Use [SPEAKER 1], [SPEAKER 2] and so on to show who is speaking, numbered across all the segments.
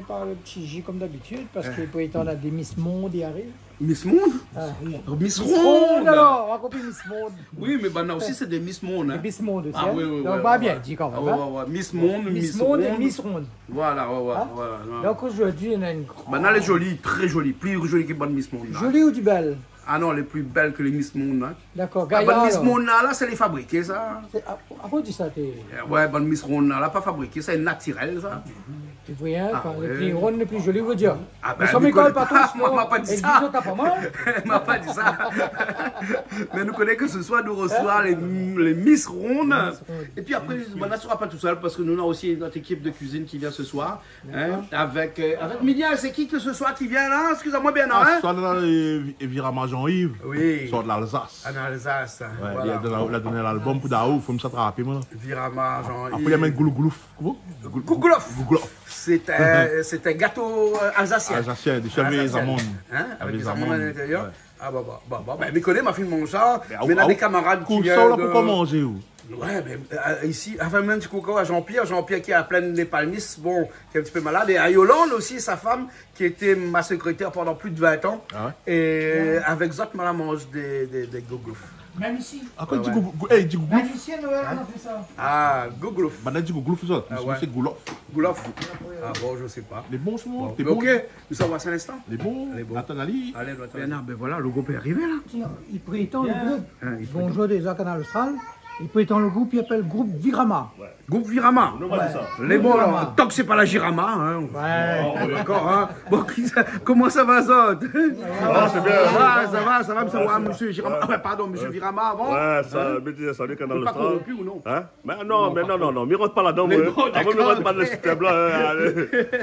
[SPEAKER 1] pas le petit J comme d'habitude, parce qu'il peut y avoir des Miss Monde qui arrivent.
[SPEAKER 2] Miss Monde Miss Ronde
[SPEAKER 1] alors, on va couper Miss Monde.
[SPEAKER 2] Oui, mais bah, aussi, c'est des Miss Monde. Hein.
[SPEAKER 1] Des Miss Monde aussi.
[SPEAKER 2] Ah, oui, oui,
[SPEAKER 1] donc, va bien, dit quand même.
[SPEAKER 2] Miss Monde,
[SPEAKER 1] Miss Monde et Miss Ronde.
[SPEAKER 2] Voilà, voilà.
[SPEAKER 1] Donc aujourd'hui, on a une grande.
[SPEAKER 2] Bah, elle est jolie, très jolie. Plus jolie que bonne Miss Monde.
[SPEAKER 1] Jolie ou du belle?
[SPEAKER 2] Ah non, elle est plus belle que les Miss Monde. Hein.
[SPEAKER 1] D'accord,
[SPEAKER 2] La
[SPEAKER 1] Gaïa.
[SPEAKER 2] bonne Miss Monde, là, c'est les fabriqués, ça.
[SPEAKER 1] À quoi tu dis ça?
[SPEAKER 2] Ouais, bonne Miss Monde, là, pas fabriquée, c'est naturel, ça.
[SPEAKER 1] Tu vois, les plus rondes, les plus jolies, vous dire.
[SPEAKER 2] Ah
[SPEAKER 1] ben, nous sommes pas tous.
[SPEAKER 2] Moi, m'a pas dit ça.
[SPEAKER 1] T'as pas mal.
[SPEAKER 2] M'a pas dit ça. Mais nous connaissons que ce soir, nous recevons les Miss Rondes. Et puis après, on ne sera pas tout seul parce que nous avons aussi notre équipe de cuisine qui vient ce soir. Hein, avec Milia, c'est qui que ce soir qui vient là? Excusez-moi bien, hein?
[SPEAKER 3] Soit de Virama Jean-Yves.
[SPEAKER 2] Oui.
[SPEAKER 3] Soit de l'Alsace.
[SPEAKER 2] En Alsace.
[SPEAKER 3] Ouais, voilà. Il a donné l'album pour Daou, il faut me s'attraper maintenant.
[SPEAKER 2] Virama Jean-Yves.
[SPEAKER 3] Après, il y a même Gouglouf.
[SPEAKER 2] Gouglouf. C'est un gâteau alsacien.
[SPEAKER 3] Alsacien, des cheveux et des amandes.
[SPEAKER 2] Hein? Avec des amandes à l'intérieur. Ouais. Ah bah, mais connais ma fille mange ça. Mais on a des camarades qui viennent.
[SPEAKER 3] Ça, on a pourquoi manger où?
[SPEAKER 2] Ouais, mais ici, avant même du coco à Jean-Pierre qui a plein de palmistes, bon, qui est un petit peu malade. Et à Yolande aussi, sa femme, qui était ma secrétaire pendant plus de 20 ans. Ah ouais? Et avec Zot, on mange des gouglouf.
[SPEAKER 1] Même ici.
[SPEAKER 3] Ah, quoi, tu dis gouglouf?
[SPEAKER 1] Même ici, Noël, on a fait ça.
[SPEAKER 2] Ah, gouglouf.
[SPEAKER 3] Bah, on a dit gouglouf, ça. C'est gouglouf.
[SPEAKER 2] Gouglouf. Ah bon, je sais pas.
[SPEAKER 3] Les bons sont
[SPEAKER 2] bons. Ok, nous savons ça un instant.
[SPEAKER 3] Les bons. Attends, Ali.
[SPEAKER 2] Allez, ben voilà, le groupe est arrivé là.
[SPEAKER 1] Il prétend le groupe. Bonjour des Canal Austral. Il prétend le groupe, il appelle groupe Virama.
[SPEAKER 2] Ouais. Groupe Virama.
[SPEAKER 3] Ouais.
[SPEAKER 2] Les bons, tant que c'est pas la Girama. Hein. Ouais. D'accord, hein. Bon, comment ça va, Zod?
[SPEAKER 3] C'est bien.
[SPEAKER 2] Ça va, monsieur Girama. Ah, pardon, monsieur Virama avant.
[SPEAKER 3] Ouais, salut, Canal Austral.
[SPEAKER 2] Pas corrompu ou non?
[SPEAKER 3] Hein? Non, mirote pas là-dedans, mirote pas dans le système là.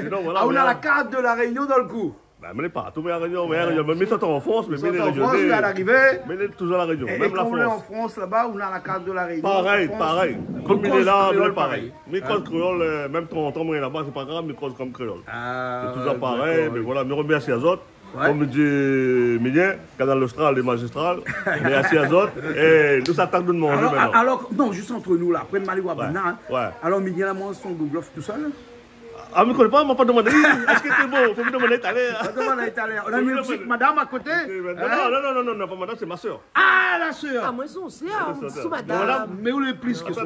[SPEAKER 3] Sinon, voilà.
[SPEAKER 2] Ah, on a la carte de la Réunion dans le coup.
[SPEAKER 3] Ben, mais pas tout, mais la Réunion, mais ça en France, mais les
[SPEAKER 2] régions. En France, à l'arrivée.
[SPEAKER 3] Mais toujours la Réunion, même la France.
[SPEAKER 2] Et quand on est en France là-bas, on a la carte de la Réunion.
[SPEAKER 3] Pareil. Comme il est là, on est pareil. Mais quand créole, même ton temps là-bas, c'est pas grave, mais quand comme créole. C'est toujours pareil, mais voilà, me remercie à autres. Comme dit Milien, Canal Austral et Magistral, merci à autres. Et nous s'attendons de manger maintenant.
[SPEAKER 2] Alors, non, juste entre nous là, après Mali Wabana. Alors, Milien a mangé son gouglouf tout seul.
[SPEAKER 3] Ah, mais je ne connais pas, on m'a pas demandé. Est-ce que c'est bon? Faut me demander tout à l'heure.
[SPEAKER 2] On a mis une petite madame à côté.
[SPEAKER 3] Non, pas madame, c'est ma soeur.
[SPEAKER 2] Ah, la soeur.
[SPEAKER 4] Ah, moi, c'est madame.
[SPEAKER 2] Mais où est plus que son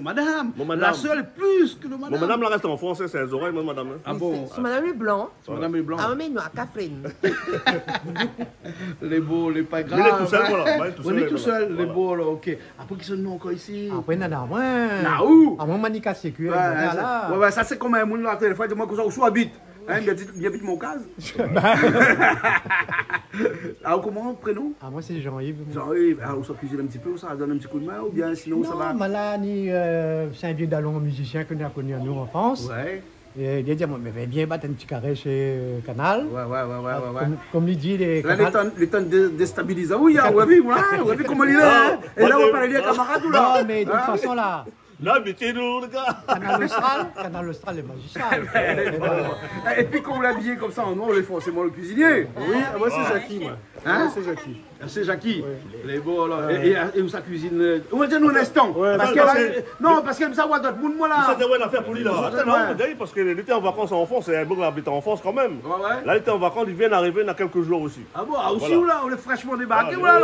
[SPEAKER 2] madame? La soeur est plus que le madame.
[SPEAKER 3] Mon madame, la reste en français, c'est les oreilles, moi, madame.
[SPEAKER 2] Ah bon?
[SPEAKER 4] Son madame est blanc.
[SPEAKER 2] Madame est blanc.
[SPEAKER 4] Ah, mais non, à Catherine.
[SPEAKER 2] Les beaux, les pas graves.
[SPEAKER 3] On est tout seul, voilà.
[SPEAKER 2] On est tout seul, les beaux, ok. Après, qui sont nous encore ici?
[SPEAKER 1] Après, non, moi.
[SPEAKER 2] où?
[SPEAKER 1] À moi, Manika Sécu.
[SPEAKER 2] Ouais, ça, c'est comme un monde là, téléphone, moi, que ça, où je habite. Hein, il habite mon case. Alors, comment, prénom?
[SPEAKER 1] Ah, moi, c'est Jean-Yves.
[SPEAKER 2] Jean-Yves, on s'en cuisine un petit peu, ça donne un petit coup de main, ou bien sinon ça va?
[SPEAKER 1] Non, Malani, c'est un vieux dallon musicien que nous avons connu nous en France.
[SPEAKER 2] Ouais.
[SPEAKER 1] Et il a dit, mais viens battre un petit carré chez Canal.
[SPEAKER 2] Ouais.
[SPEAKER 1] Comme il dit, les
[SPEAKER 2] Canal. Là, les temps déstabilisants. Oui, on a vu comment il est là. Et là, on parle bien camarade ou là?
[SPEAKER 1] Non, mais de toute façon, là.
[SPEAKER 3] Là, mettez-nous, les gars.
[SPEAKER 1] Canal Austral, les magistral.
[SPEAKER 2] Et puis, quand on l'a habillé comme ça en noir, c'est moi le cuisinier.
[SPEAKER 5] Oui, moi c'est Jackie, moi.
[SPEAKER 2] Hein?
[SPEAKER 5] C'est Jackie.
[SPEAKER 2] C'est Jackie. Les beaux, là. Et où ça cuisine? On va dire nous un instant. Parce qu'elle me savoir d'autres monde, moi là.
[SPEAKER 3] Ça, c'est une affaire pour lui là. Parce que l'été en vacances en France, c'est un bon habitant en France quand même. Là, l'été en vacances, ils viennent arriver dans quelques jours aussi.
[SPEAKER 2] Ah bon, aussi ou là? On est fraîchement débarqué ou là?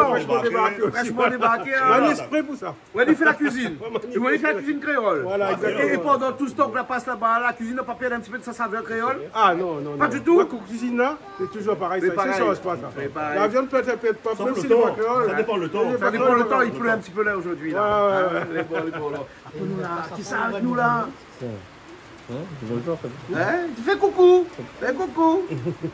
[SPEAKER 2] Fraîchement débarqué.
[SPEAKER 5] On est prêt pour ça.
[SPEAKER 2] On a fait la cuisine. On a fait la cuisine créole.
[SPEAKER 5] Voilà, exactement.
[SPEAKER 2] Et pendant tout ce temps que la passe là-bas, la cuisine n'a pas perdu un petit peu de sa saveur créole?
[SPEAKER 5] Ah non.
[SPEAKER 2] Pas du tout?
[SPEAKER 5] La cuisine là, c'est toujours pareil. Ça ne change pas ça. La viande peut être pas, même si c'est pas créole.
[SPEAKER 3] Ça dépend le temps.
[SPEAKER 2] Ça dépend le temps, il pleut un petit peu là aujourd'hui. Les beaux là. Après nous là, qui ça avec nous là? Tu fais coucou. Fais coucou.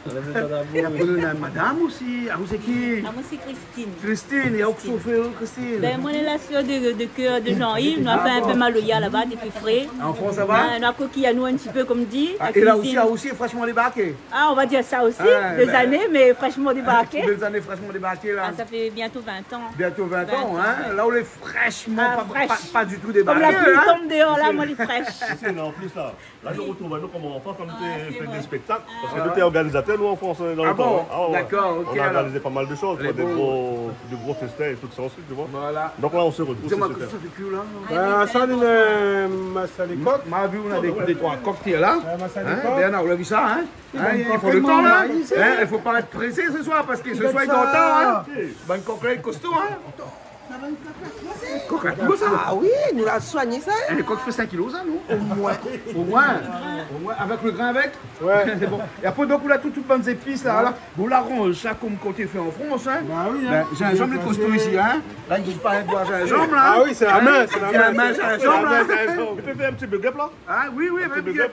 [SPEAKER 2] On a madame aussi. Ah, vous c'est qui?
[SPEAKER 6] Ah, moi c'est Christine.
[SPEAKER 2] Christine, et où sont fait Christine?
[SPEAKER 6] Ben, moi, je suis la soeur de cœur de Jean-Yves. Nous avons fait un peu mal au ya là-bas, depuis frais.
[SPEAKER 2] En France, ça va?
[SPEAKER 6] Nous avons coquille à nous un petit peu, comme dit.
[SPEAKER 2] Et là aussi, fraîchement débarqué.
[SPEAKER 6] Ah, on va dire ça aussi. 2 années, mais fraîchement débarqué.
[SPEAKER 2] 2 années fraîchement débarqué là.
[SPEAKER 6] Ah, ça fait bientôt 20 ans.
[SPEAKER 2] Bientôt 20 ans, hein? Là, on est fraîchement, pas du tout
[SPEAKER 6] Comme
[SPEAKER 2] débarqué.
[SPEAKER 6] la pluie tombe dehors, là, moi, elle est fraîche.
[SPEAKER 3] En plus là. Là, nous retrouvons nous comme en France, on fait des spectacles. Parce que nous sommes organisateurs, nous en France, dans le temps.
[SPEAKER 2] D'accord, ok.
[SPEAKER 3] On a organisé pas mal de choses, des gros festins et tout ça ensuite, tu vois.
[SPEAKER 2] Voilà.
[SPEAKER 3] Donc là, on se retrouve.
[SPEAKER 2] Dis-moi, qu'est-ce que ça fait plus là?
[SPEAKER 5] Ça, c'est une massale coque.
[SPEAKER 2] Ma vu, on a des trois cocktails là. Bernard, on a vu ça, hein? Il faut
[SPEAKER 1] faut
[SPEAKER 2] le temps là.
[SPEAKER 1] le temps,
[SPEAKER 2] Il ne faut pas être pressé ce soir parce que ce soir il est en temps. Ben, coquelin costaud, hein? Coquelin, ça?
[SPEAKER 4] Ah oui, nous l'avons soigné ça.
[SPEAKER 2] Les coques fait 5 kilos, ça, non?
[SPEAKER 4] Au moins.
[SPEAKER 2] Au moins, avec le grain avec.
[SPEAKER 5] Ouais.
[SPEAKER 2] C'est bon. Et après, donc, on a toutes bonnes épices là. Bon, là, chaque comme côté fait en France, hein.
[SPEAKER 5] Bah oui,
[SPEAKER 2] Ben, j'ai un jambe les costauds ici, hein. Là, il ne pas boire, j'ai un jambe là.
[SPEAKER 5] Ah oui, c'est la main, c'est
[SPEAKER 2] C'est la main, j'ai un jambe là.
[SPEAKER 3] Tu peux faire un petit bug là?
[SPEAKER 2] Ah oui,
[SPEAKER 3] Un petit bug up.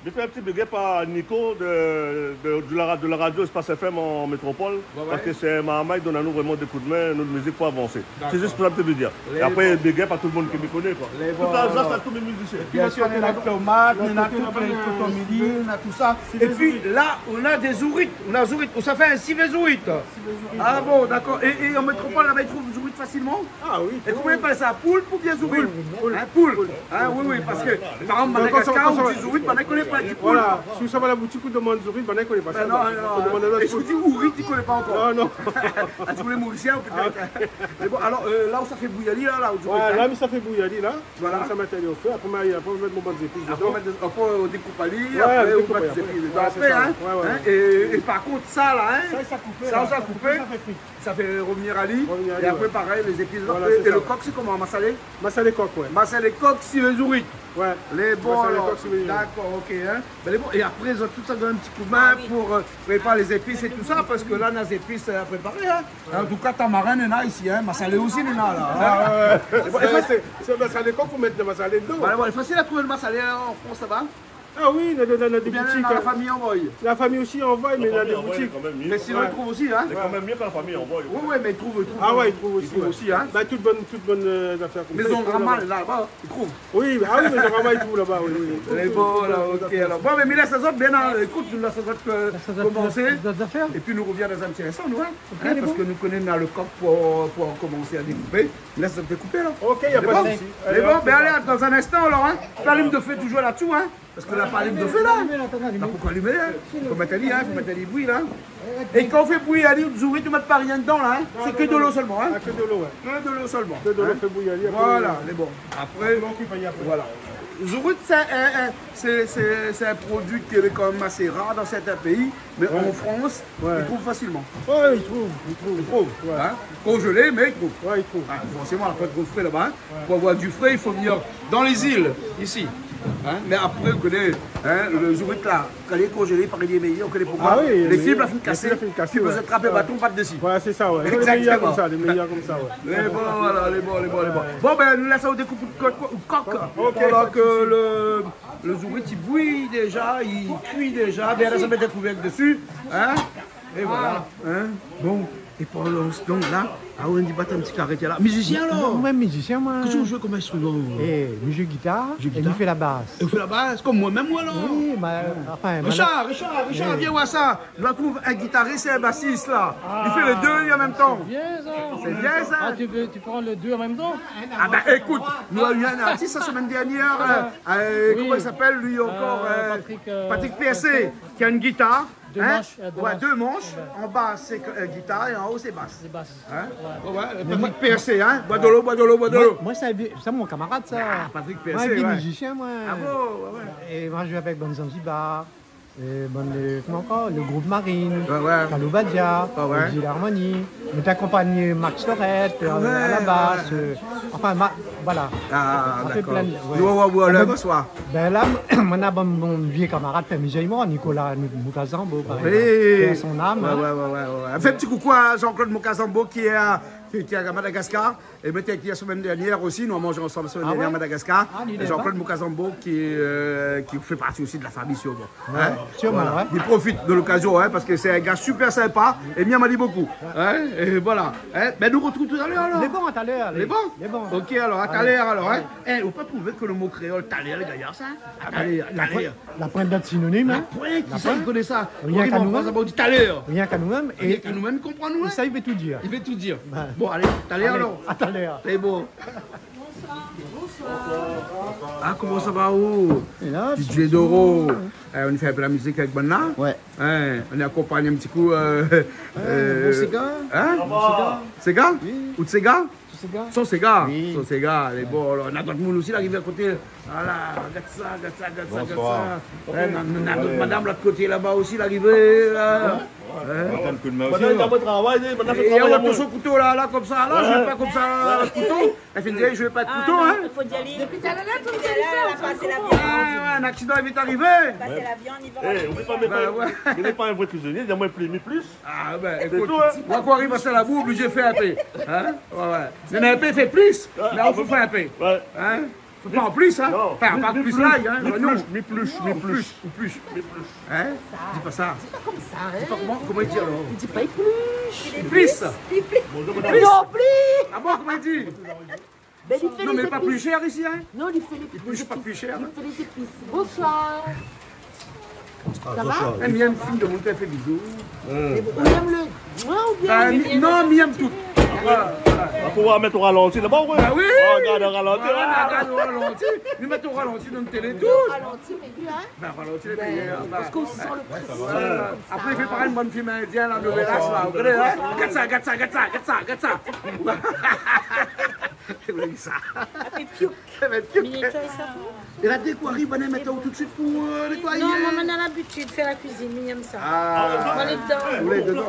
[SPEAKER 3] Je fais un petit big up à Nico de la radio Espace FM en métropole. Parce que c'est Mahamay qui donne à nous vraiment des coups de main, notre musique pour avancer. C'est juste pour ça que je veux dire. Et après, big up à tout le monde qui me connaît. Tout ça, c'est tous mes musiciens.
[SPEAKER 2] Bien sûr, on a la tomate, on a tout les cotomilis, on a tout ça. Et puis là, on a des zourites. On a zourites. Ça fait un civet zourite. Ah bon, d'accord. Et en métropole, là-bas, ils trouvent zourite facilement?
[SPEAKER 5] Ah oui.
[SPEAKER 2] Et comment ils appellent ça? Poulpe ou bien zourite? Un poulpe. Oui, parce que, par exemple, Madagascar, on dit zourite, on ne connaît pas du poulpe.
[SPEAKER 5] Voilà, si vous savez à la boutique, on demande zourite, on ne connaît pas ça.
[SPEAKER 2] Non. Et si vous dites ourite, tu ne connais pas encore.
[SPEAKER 5] Non.
[SPEAKER 2] Ah, tu voulais Mauricien ou peut-être? Mais bon, alors là où ça fait bouillir, là où
[SPEAKER 5] Ouais, là, mais ça fait bouillir, là.
[SPEAKER 2] Voilà.
[SPEAKER 5] Ça met au feu. Après, on va mettre mon bon épices dedans.
[SPEAKER 2] Après, on découpe à lit, après, on va des épices dedans. Après, hein. Et par contre, ça, là, hein. Ça coupé. Ça fait revenir à lit. Et après, pareil, les épices. Et le coq, c'est comment? Massalé?
[SPEAKER 5] Massalé coq, ouais.
[SPEAKER 2] Massalé coq, si les zourites.
[SPEAKER 5] Ouais.
[SPEAKER 2] Les bons, alors.
[SPEAKER 5] Les
[SPEAKER 2] D'accord, ok. Hein. Ben, les bons. Et après, ils ont tout ça donne un petit coup de main pour préparer les épices et tout ça, parce que là, on a des épices à préparer. Hein. En tout cas, tamarin, on a ici. Hein. Massalé aussi, on a là.
[SPEAKER 5] Ah, ouais. C'est massalé coq, il faut mettre le massalé dedans.
[SPEAKER 2] Voilà, c'est facile à trouver le massalé en France, ça va?
[SPEAKER 5] Ah oui, dans des
[SPEAKER 2] Bien,
[SPEAKER 5] boutiques.
[SPEAKER 2] dans la famille envoie.
[SPEAKER 5] La famille aussi envoie, mais dans des boutiques.
[SPEAKER 2] Mais sinon, ils trouvent aussi, hein?
[SPEAKER 3] C'est quand même mieux que la famille envoie.
[SPEAKER 2] Oui, mais ils trouvent.
[SPEAKER 5] Ah ouais, ils trouvent aussi.
[SPEAKER 2] Ils trouvent aussi, hein?
[SPEAKER 5] Bah, toutes bonnes affaires comme ça.
[SPEAKER 2] Maison Gramal, là-bas, ils trouvent.
[SPEAKER 5] Oui, ah oui, Maison Gramal, ils trouvent là-bas, oui.
[SPEAKER 2] Les bons, là, ok. Alors, bon, mais Mila Sazot, bien, écoute, nous laissons commencer. Et puis, nous reviens dans un petit instant, nous, hein? Parce que nous connaissons le coq pour commencer à découper. Laisse-nous découper, là.
[SPEAKER 5] Ok, il n'y a pas de souci.
[SPEAKER 2] Mais bon, ben allez, dans un instant, alors, hein? L'allume de feu toujours là-dessous, hein? Parce que la palme de feu là, pourquoi allumer là? Faut mettre à des bruits là. Et quand on fait bouillir à l'huile, zouri, tu mets pas rien dedans là, hein? C'est que de l'eau seulement. Hein?
[SPEAKER 5] Que de l'eau, ouais.
[SPEAKER 2] Que de l'eau seulement.
[SPEAKER 5] Que de l'eau fait bouillir.
[SPEAKER 2] Voilà, c'est bon. Après, voilà. Zourite, c'est un produit qui est quand même assez rare dans certains pays, mais en France, ils trouvent facilement.
[SPEAKER 5] Oui, ils trouvent.
[SPEAKER 2] Hein? Congelé, mais ils trouvent.
[SPEAKER 5] Oui, ils trouvent.
[SPEAKER 2] Forcément, après de frais là-bas, hein? Pour avoir du frais, il faut venir dans les îles, ici. Hein? Mais après, vous connaissez le zourite là, quand il est congelé par les meilleurs, on connaît pourquoi.
[SPEAKER 5] Ah oui,
[SPEAKER 2] les fibres, la fin cassée,
[SPEAKER 5] tu
[SPEAKER 2] peux attraper bâton, pas de dessus.
[SPEAKER 5] Voilà, c'est ça, ouais.
[SPEAKER 2] Exactement.
[SPEAKER 5] Les meilleurs comme ça, ouais.
[SPEAKER 2] Les bons, voilà, les bons. Bon, ben, nous laissons découper le coq. Pendant que le zourite, il bouille déjà, il cuit déjà, bien là, ça met des couvercles dessus. Hein? Et voilà. Hein? Bon. Et pendant ce temps-là, on dit battre un petit carré là. Musicien alors?
[SPEAKER 1] Moi, musicien, moi.
[SPEAKER 2] Qu'est-ce que vous jouez comme instrument?
[SPEAKER 1] Je joue guitare et il fait la basse.
[SPEAKER 2] Et vous faites la basse? Comme moi-même, moi, alors?
[SPEAKER 1] Oui, enfin...
[SPEAKER 2] Richard, viens voir ça. Je trouve un guitariste et un bassiste là. Il fait les deux en même temps.
[SPEAKER 7] C'est bien ça.
[SPEAKER 2] C'est bien ça.
[SPEAKER 7] Ah, tu prends les deux en même temps?
[SPEAKER 2] Ah ben écoute, nous avons eu un artiste la semaine dernière, comment il s'appelle lui encore? Patrick PSC, qui a une guitare. Deux manches. En bas c'est guitare et en haut c'est basse.
[SPEAKER 7] C'est basse.
[SPEAKER 2] Patrick PSC, hein? Bois de l'eau.
[SPEAKER 1] Moi, c'est mon camarade, ça.
[SPEAKER 2] Patrick
[SPEAKER 1] Moi,
[SPEAKER 2] PSC,
[SPEAKER 1] il est musicien, moi.
[SPEAKER 2] Ah bon, ouais.
[SPEAKER 1] Et moi, je joue avec Bon Zanzibar. Comment encore? Le groupe Marine, Kalou Badia, Gilles Harmonie. On t'accompagne Max Lorette à la basse. Enfin, voilà.
[SPEAKER 2] Ah, d'accord.
[SPEAKER 1] Voilà, bonsoir. Ben là, on a mon vieux camarade, moi, Nicolas Mukazambo, son âme.
[SPEAKER 2] Ouais. Fais un petit coucou à Jean-Claude Mukazambo qui est à Madagascar. Et qui est la semaine dernière aussi, nous avons mangé ensemble la semaine dernière à Madagascar. Jean-Claude Mukazambo qui fait partie aussi de la famille sûrement.
[SPEAKER 1] Sûrement, ouais.
[SPEAKER 2] Il profite de l'occasion parce que c'est un gars super sympa et Mia m'a dit beaucoup. Et voilà. Ben nous retrouvons tout à l'heure alors.
[SPEAKER 1] Les bons à tout à l'heure.
[SPEAKER 2] Les bons? Ok alors, à tout à l'heure alors. On ne peut pas trouver que le mot créole taler, les gars, ça?
[SPEAKER 1] La pointe d'être synonyme.
[SPEAKER 2] La pointe, qui ça, il connaît ça?
[SPEAKER 1] Rien qu'à nous-mêmes.
[SPEAKER 2] Tout à l'heure.
[SPEAKER 1] Rien qu'à nous-mêmes.
[SPEAKER 2] Et qu'à nous-mêmes, comprends-nous.
[SPEAKER 1] Ça, il veut tout dire.
[SPEAKER 2] Il veut tout dire. Bon, allez, tout à l'heure alors.
[SPEAKER 1] À tout à l'heure.
[SPEAKER 2] C'est beau. Ah, comment ça va, où DJ Doro. On fait un peu la musique avec Bonna.
[SPEAKER 1] Ouais.
[SPEAKER 2] On est accompagné un petit coup.
[SPEAKER 1] Sega.
[SPEAKER 2] Hein Sega Ou de Sega Son Sega.
[SPEAKER 1] Oui.
[SPEAKER 2] Son Sega. Les bon, on a d'autres monde aussi là qui vient à côté. Voilà, regarde ça. On a d'autres madame là de côté là-bas aussi l'arrivée.
[SPEAKER 3] Maintenant, il y a mon travail.
[SPEAKER 2] Et on a tous au couteau là, comme ça. Là, je vais pas comme ça, le couteau. Elle fait dire, je vais pas de couteau, hein.
[SPEAKER 6] Il faut y aller.
[SPEAKER 4] Depuis tout à l'heure,
[SPEAKER 6] Elle a passé l'avion.
[SPEAKER 2] Un accident est vite arrivé.
[SPEAKER 6] Passer l'avion, on y va.
[SPEAKER 3] Eh, on n'est pas un vrai cuisinier, il y a moins plus.
[SPEAKER 2] Ah ben,
[SPEAKER 3] C'est
[SPEAKER 2] écoute,
[SPEAKER 3] tout, hein.
[SPEAKER 2] moi quand on arrive à ça la boue, obligé de faire un peu. Hein? Ouais. Il y en a un peu fait plus, mais on faut faire un peu.
[SPEAKER 3] Ouais.
[SPEAKER 2] Hein? Faut pas en plus, hein?
[SPEAKER 3] Non.
[SPEAKER 2] Enfin, pas plus là, hein? Non.
[SPEAKER 3] Mi plus.
[SPEAKER 2] Hein? Dis pas ça.
[SPEAKER 4] C'est pas comme ça, hein.
[SPEAKER 2] Dis pas comment il dit alors?
[SPEAKER 4] Il dit pas plus.
[SPEAKER 2] Plus.
[SPEAKER 4] Non, plus.
[SPEAKER 2] Ah bon, comment il dit?
[SPEAKER 4] Ben, il fait
[SPEAKER 2] Non,
[SPEAKER 4] les
[SPEAKER 2] mais pas plus
[SPEAKER 4] épices.
[SPEAKER 2] cher ici, hein?
[SPEAKER 4] Non, il fait les
[SPEAKER 2] Plus, pas plus cher.
[SPEAKER 4] Il fait les épices. Bonsoir. Ça va?
[SPEAKER 2] Un miam film de mon fait bisous.
[SPEAKER 4] On aime le... Ouais, ou bien...
[SPEAKER 2] Non, miam tout.
[SPEAKER 3] On va pouvoir mettre au ralenti là-bas, ouais.
[SPEAKER 2] Ah oui?
[SPEAKER 3] Oh, regarde au ralenti.
[SPEAKER 2] Regarde au ralenti. Nous mettons au ralenti dans notre télé tous.
[SPEAKER 4] Ralenti, mais bien, hein.
[SPEAKER 2] Ben, ralenti les pays.
[SPEAKER 4] Parce qu'on sent le précis.
[SPEAKER 2] Après, il fait pareil une bonne film indienne, là, de relax, là. Vous connaissez, hein? Regarde ça. Vous voulez ça?
[SPEAKER 6] Elle fait piou. Mais nettoie ça pour.
[SPEAKER 2] Et la déco arrive, on est mettre tout de suite pour nettoyer.
[SPEAKER 6] Non, maman a l'habitude de faire la cuisine, mais aime ça.
[SPEAKER 2] Ah,
[SPEAKER 6] On va aller dedans.
[SPEAKER 2] vous voulez dedans?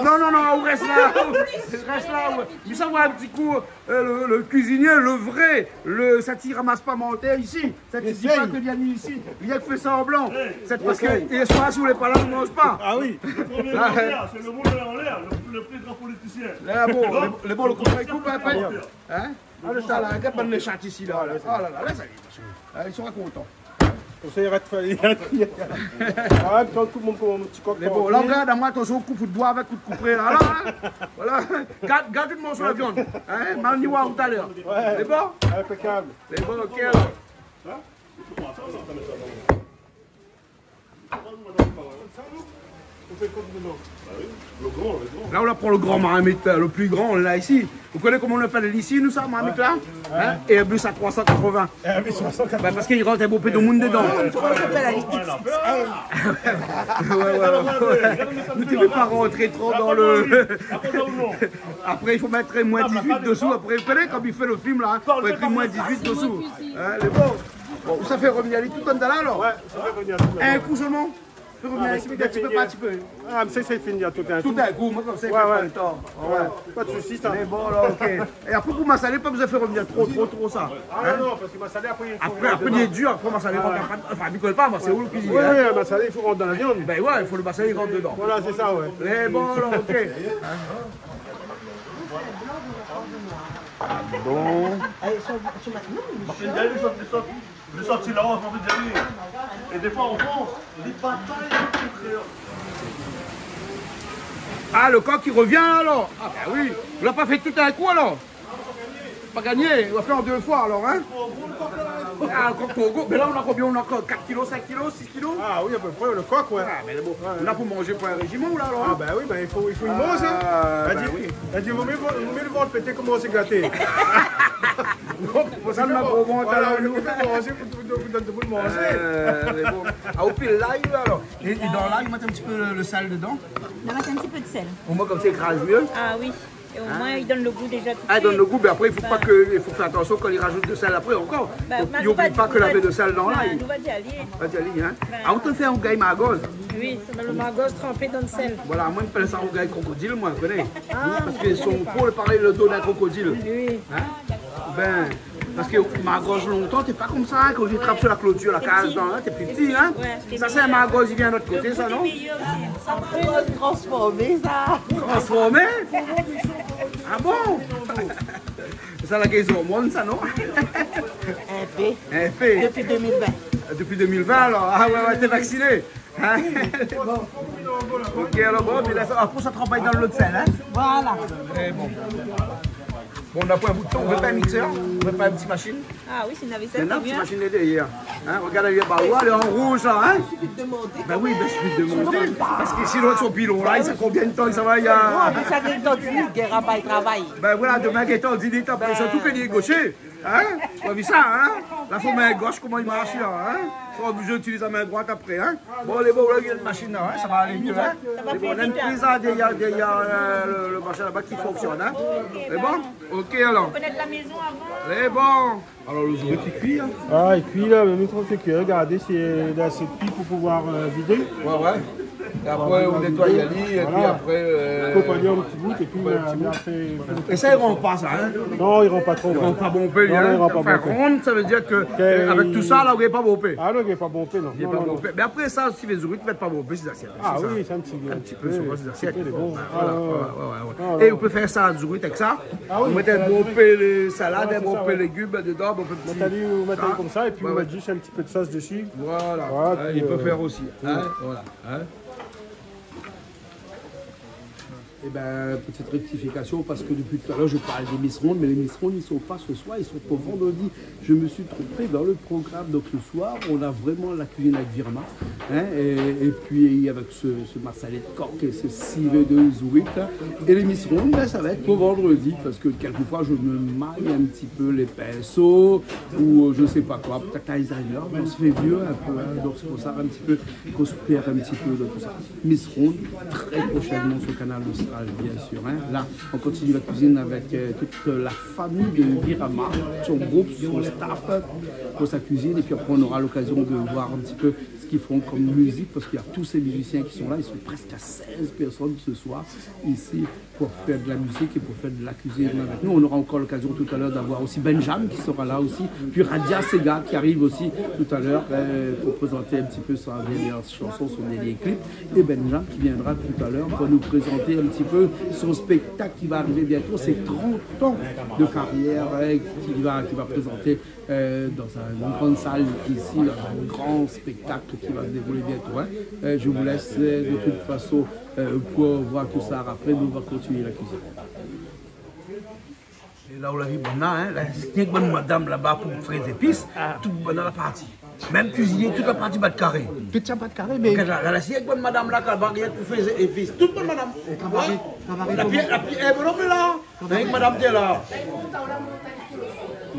[SPEAKER 2] Non, on reste là. Reste là. Mais ça va un petit coup, le cuisinier, le vrai, ça ne ramasse pas menteur ici. Ça ne dit pas que Yann est ici. Il y a que fait semblant. C'est parce que les soirs, si vous n'êtes pas là, on ne mange pas.
[SPEAKER 5] Ah oui.
[SPEAKER 3] Le premier en l'air, c'est le monde en l'air, le plus grand politicien.
[SPEAKER 2] Là, bon, les bons, le contrat, il coupe un peu. Hein? Ah, le chat là, regarde les chats ici, là. Oh là là, là, ça y est. Ils sont contents.
[SPEAKER 5] Comme ça, il reste Ah, quand tout le monde comme un petit coq.
[SPEAKER 2] Mais bon, là, regarde, à moi, attention, coup de bois avec coup de couperet, là, hein. Voilà. Garde une morceau de viande. Hein? Maniwa tout à l'heure. C'est bon?
[SPEAKER 5] Impeccable.
[SPEAKER 2] C'est bon, ok, alors. Là, on prend le grand marmite, le plus grand, on est là ici. Vous connaissez comment on appelle ici, nous, ça, marmite là? Hein? Et Airbus à 380.
[SPEAKER 5] Airbus 380.
[SPEAKER 2] Ben, parce qu'il rentre un beau peu de monde dedans.
[SPEAKER 4] Comment on appelle la XXL?
[SPEAKER 2] Ne te fais pas rentrer trop dans le. Après, il faut mettre moins 18 dessous. Après, vous connaissez, comme il fait le film là, il faut écrire moins 18 dessous. Hein, les bons. Bon, ça fait revenir les tout en là alors?
[SPEAKER 5] Ouais, ça fait revenir.
[SPEAKER 2] Un coup seulement? Tu peux revenir un petit peu, pas un petit peu.
[SPEAKER 5] Ah, mais ça, c'est fini tout un
[SPEAKER 2] Tout d'un coup, moi comme ça, il fait pas le temps.
[SPEAKER 5] Pas de soucis, ça.
[SPEAKER 2] Mais bon, là, ok. Et après, pour Massalé, pas besoin de faire revenir trop ça.
[SPEAKER 5] Ah non, parce que ma salée, après, il faut.
[SPEAKER 2] Après, il est dur, après, Massalé rentre. Enfin, il ne colle pas, moi, c'est où le cuisinier?
[SPEAKER 5] Oui, ma salée, il faut rentrer dans la viande.
[SPEAKER 2] Ben ouais, il faut le Massalé rentre dedans.
[SPEAKER 5] Voilà, c'est ça, ouais.
[SPEAKER 2] Mais bon, là, ok. Bon.
[SPEAKER 3] Je suis sorti là, on va dire. Et des fois en France, les batailles
[SPEAKER 2] Ah, le coq qui revient alors? Ah ben oui, vous l'avez pas fait tout un coup alors? Pas gagné, on va faire en 2 fois alors, hein? Ah, le coq Togo, mais là on a combien? On a 4 kilos, 5 kilos, 6 kilos?
[SPEAKER 5] Ah oui, à peu près, le coq, ouais.
[SPEAKER 2] Ah, mais bon, on a pour manger pour un régiment là alors?
[SPEAKER 5] Ah bah oui, bah, il faut une mange, hein.
[SPEAKER 2] Ben oui.
[SPEAKER 5] Elle dit, il vaut mieux le ventre péter comment on s'est gâté.
[SPEAKER 2] Pour ça, on a pour ventre
[SPEAKER 5] Voilà,
[SPEAKER 2] alors.
[SPEAKER 5] vous manger, vous donne de vous de manger.
[SPEAKER 2] Mais bon. Ah, au pile là, il va alors. Et dans là, il met un petit peu le sel dedans.
[SPEAKER 6] On va mettre un petit peu de sel.
[SPEAKER 2] Au moins comme ça, il écrase mieux.
[SPEAKER 6] Ah oui. Et au moins, il donne le goût déjà tout de
[SPEAKER 2] Ah, il
[SPEAKER 6] suite.
[SPEAKER 2] donne le goût, mais après, il faut faire attention quand il rajoute de sel après encore.
[SPEAKER 6] Bah,
[SPEAKER 2] Il n'oublie pas que l'avait de sel dans l'ail.
[SPEAKER 6] Nous va y aller.
[SPEAKER 2] Vas-y, allez, hein. Ah, on te fait un gaille margoz.
[SPEAKER 6] Oui, le margoz trempé dans le sel.
[SPEAKER 2] Voilà, moi, je appelle ça un gaille crocodile, moi, je connais. Parce qu'ils sont pour parler le dos d'un crocodile.
[SPEAKER 6] Oui.
[SPEAKER 2] Hein? Ben, parce que margoz longtemps, t'es pas comme ça, hein, quand tu trappes sur la clôture, la case, t'es plus petit, hein.
[SPEAKER 6] Ouais,
[SPEAKER 2] Ça, c'est un margoz, il vient de l'autre côté, ça, non?
[SPEAKER 4] Ça peut se transformer, ça.
[SPEAKER 2] Transformé? Ah bon? C'est ça la guise au monde, ça, non?
[SPEAKER 4] Un peu.
[SPEAKER 2] Un peu.
[SPEAKER 4] Depuis 2020.
[SPEAKER 2] Depuis 2020, alors? Ah ouais, t'es vacciné? Hein? Ok, alors bon, puis là, après ça travaille dans l'autre sel, hein?
[SPEAKER 4] Voilà.
[SPEAKER 2] Eh bon. Bon, on n'a pas un bouton, on veut pas un mixeur, on veut pas une petite machine.
[SPEAKER 6] Ah oui, c'est une vaisselle,
[SPEAKER 2] C'est une
[SPEAKER 6] c'est
[SPEAKER 2] petite
[SPEAKER 6] mieux.
[SPEAKER 2] machine derrière. Hein? Regardez, il y a elle est en rouge, là, hein?
[SPEAKER 4] Il suffit de demander.
[SPEAKER 2] Ben oui, ben je suis demandé. Parce que sinon, son pilon, là, il sait combien de temps ça va, il y a...
[SPEAKER 4] Non, mais ça vient de dire, guerre à travail.
[SPEAKER 2] Ben voilà, demain, Gaëtan dit, après, surtout qu'il est gaucher. Hein? Tu as vu ça, hein? Là, faut main gauche, comment il marche là, hein? Faut obligé d'utiliser la main droite après, hein? Bon, les beaux, là, il y a une machine là, hein? Ça va aller mieux, hein? C'est bon, on a une prise derrière le machin là-bas qui fonctionne, hein? C'est bon? Ok, alors.
[SPEAKER 6] Connaître la maison avant.
[SPEAKER 2] C'est bon. Alors, le jour il cuit, hein?
[SPEAKER 5] Ah, il cuit là, le micro fait cuire. Regardez, c'est assez cuit pour pouvoir vider.
[SPEAKER 2] Ouais. Et après, on nettoie les lits, et puis après.
[SPEAKER 5] Compagnie un petit bout, et puis après.
[SPEAKER 2] Et ça, il ne rend pas ça, hein?
[SPEAKER 5] Non, il ne rend pas trop.
[SPEAKER 2] Il ne rend pas bon paix, hein? Enfin, ronde, ça veut dire qu'avec tout ça, là, vous n'avez pas bon paix.
[SPEAKER 5] Ah non, il n'est pas bon paix, non.
[SPEAKER 2] Il n'est pas bon paix. Mais après ça, si les ouvriers ne mettent pas bon paix, c'est l'assiette.
[SPEAKER 5] Ah oui, c'est un petit
[SPEAKER 2] peu sur les assiettes.
[SPEAKER 5] Voilà.
[SPEAKER 2] Et vous pouvez faire ça à ouvriers avec ça. Vous mettez un bon paix, les salades, un bon paix, légumes dedans, bon paix petit.
[SPEAKER 5] Vous mettez comme ça, et puis vous mettez juste un petit peu de sauce dessus.
[SPEAKER 2] Voilà. Il peut faire aussi. Voilà. Eh bien, petite rectification, parce que depuis tout à l'heure, je parle des Miss Rondes, mais les Miss Rondes, ils ne sont pas ce soir, ils sont pour vendredi. Je me suis trompé dans le programme. Donc ce soir, on a vraiment la cuisine avec Virma. Hein, et puis avec ce massalet de coq et ce civet de zouit. Et les Miss Rondes, ben, ça va être pour vendredi, parce que quelquefois, je me maille un petit peu les pinceaux, ou je ne sais pas quoi, peut-être un designer, mais on se fait vieux un peu. Hein, donc c'est pour ça un petit peu qu'on se perd un petit peu de tout ça. Miss Rondes, très prochainement sur le canal de bien sûr. Hein. Là, on continue la cuisine avec toute la famille de Virama, son groupe, son staff pour sa cuisine. Et puis après, on aura l'occasion de voir un petit peu ce qu'ils font comme musique, parce qu'il y a tous ces musiciens qui sont là. Ils sont presque à 16 personnes ce soir ici pour faire de la musique et pour faire de la cuisine avec nous. On aura encore l'occasion tout à l'heure d'avoir aussi Benjamin qui sera là aussi. Puis Radia Sega qui arrive aussi tout à l'heure pour présenter un petit peu sa dernière chanson, son dernier clip. Et Benjamin qui viendra tout à l'heure pour nous présenter un petit peu son spectacle qui va arriver bientôt. C'est 30 ans de carrière qu'il va présenter dans une grande salle ici, un grand spectacle qui va se dérouler bientôt. Hein. Je vous laisse de toute façon pour voir tout ça après. Nous, on va continuer la cuisine. Et là, on l'a vu, hein, il y a une bonne madame là-bas pour faire des épices, toute bonne dans la partie. Même cuisiner toute la partie bas de carré.
[SPEAKER 1] Toute la bas de carré, mais.
[SPEAKER 2] Là, s'il y a une bonne madame là, qui a pour faire des épices, toute bonne madame. La pierre, mais là, avec madame qui est là.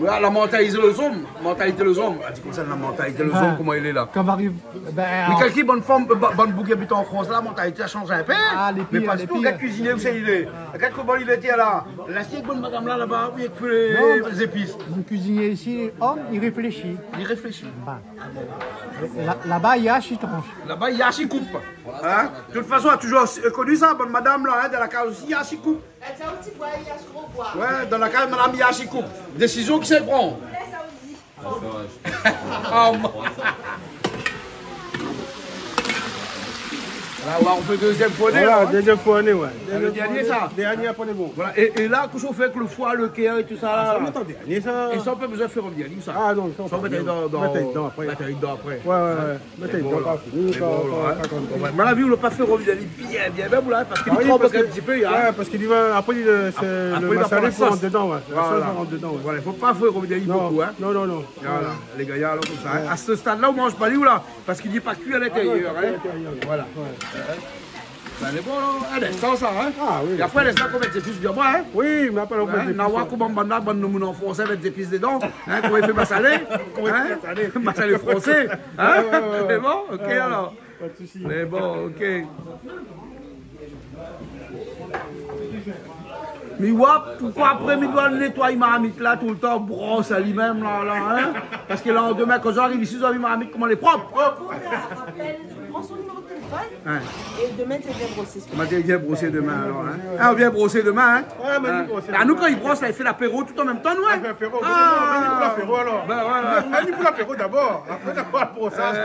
[SPEAKER 2] La mentalité de les hommes. Mentalité de les hommes. Elle dit comme ça, la mentalité de les hommes, comment il est là.
[SPEAKER 1] Quand on arrive.
[SPEAKER 2] Mais quelqu'un bonne femme, bonne bouquet habite en France, la mentalité a changé un peu. Mais parce que quand cuisiner, vous savez, il est. Quand bon il était là, là, s'il y a une bonne madame là-bas, il fait les épices.
[SPEAKER 1] Un cuisinier ici, homme, il réfléchit.
[SPEAKER 2] Il réfléchit.
[SPEAKER 1] Là-bas, il y a chi tranche.
[SPEAKER 2] Là-bas, il y a chi coupe. Hein? De toute façon, on a toujours connu ça, bonne madame là, hein, dans la case aussi, il y a chi coupe. Ouais, dans la case, madame, il y a chi coupe. Décision qui se prend. Là, on fait deuxième fourné.
[SPEAKER 5] Voilà, deuxième fourné, ouais.
[SPEAKER 2] Le dernier, ça.
[SPEAKER 5] Dernier après bon.
[SPEAKER 2] Voilà. Et là, qu'est-ce qu'on fait avec le foie, le cœur et tout ça là?
[SPEAKER 5] Ça met dernier, ça.
[SPEAKER 2] Et ça, on peut besoin de faire revenir, ça.
[SPEAKER 5] Ah non, ça,
[SPEAKER 2] on peut mettre dedans après.
[SPEAKER 5] Ouais. Mettez dedans après.
[SPEAKER 2] Mais la vie, on ne l'a pas fait revenir bien, même là, parce qu'il trempe un petit peu.
[SPEAKER 5] Ouais, parce qu'il va, après, le massalet pour rentrer dedans, ouais. La sauce va rentrer dedans, ouais.
[SPEAKER 2] Voilà, il ne faut pas faire revenir beaucoup, hein.
[SPEAKER 5] Non.
[SPEAKER 2] Voilà, les gars, alors comme ça. À ce stade-là, on ne mange pas lui, là, parce qu'il n'est pas cuit à l'intérieur, hein. Voilà. Ben, les bon, l'instant, ça, hein? Ah oui. Et après, l'instant, qu'on met des épices bien, hein?
[SPEAKER 5] Oui, mais après, on met des épices.
[SPEAKER 2] Nawa, comment banda, bonne nous en français, avec des épices dedans, hein? Comment il fait massalé? Massalé français, hein? C'est bon? Ok, alors.
[SPEAKER 5] Pas de soucis.
[SPEAKER 2] C'est bon, ok. Mais ouais, pourquoi après, il doit nettoyer ma amie là tout le temps, brosse à lui-même, là, hein? Parce que là, demain, quand j'arrive ici, j'arrive ma amie, comment elle est propre?
[SPEAKER 8] Prends son numéro de téléphone et demain tu viens brosser.
[SPEAKER 2] Tu viens brosser demain alors. Hein? On vient brosser demain. Hein?
[SPEAKER 5] Ouais, mais
[SPEAKER 2] nous quand il brosse, là, il fait l'apéro tout en même temps, nous.
[SPEAKER 5] Il fait l'apéro. Pour l'apéro alors.
[SPEAKER 2] Ben voilà.
[SPEAKER 5] On pour l'apéro d'abord. Après d'abord le brossage.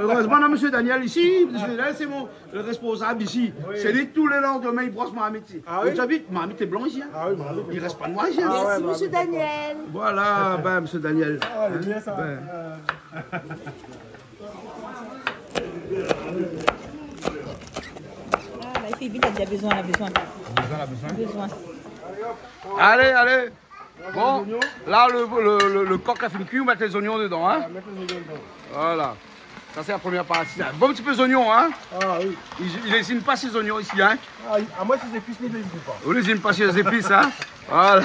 [SPEAKER 2] Heureusement, on a monsieur Daniel ici. C'est le responsable ici. C'est lui tous les lendemains, il brosse ma amie.
[SPEAKER 5] Ah oui?
[SPEAKER 2] Tu as vu, ma amie est blanc ici.
[SPEAKER 5] Ah oui,
[SPEAKER 2] il reste pas noir ici.
[SPEAKER 8] Merci monsieur Daniel.
[SPEAKER 2] Voilà, ben monsieur Daniel.
[SPEAKER 5] Ah, c'est bien ça.
[SPEAKER 6] La fille a déjà besoin, besoin.
[SPEAKER 2] Allez. Bon, là le coq a fini cuit, on met les oignons dedans, hein. Voilà. Ça c'est la première partie. Un bon petit peu d'oignons, hein.
[SPEAKER 5] Ah oui.
[SPEAKER 2] Il lésine pas ces oignons ici, hein.
[SPEAKER 5] Ah, à moi ces épices, ne les lésine pas.
[SPEAKER 2] Vous lésine pas ces épices, hein. Voilà.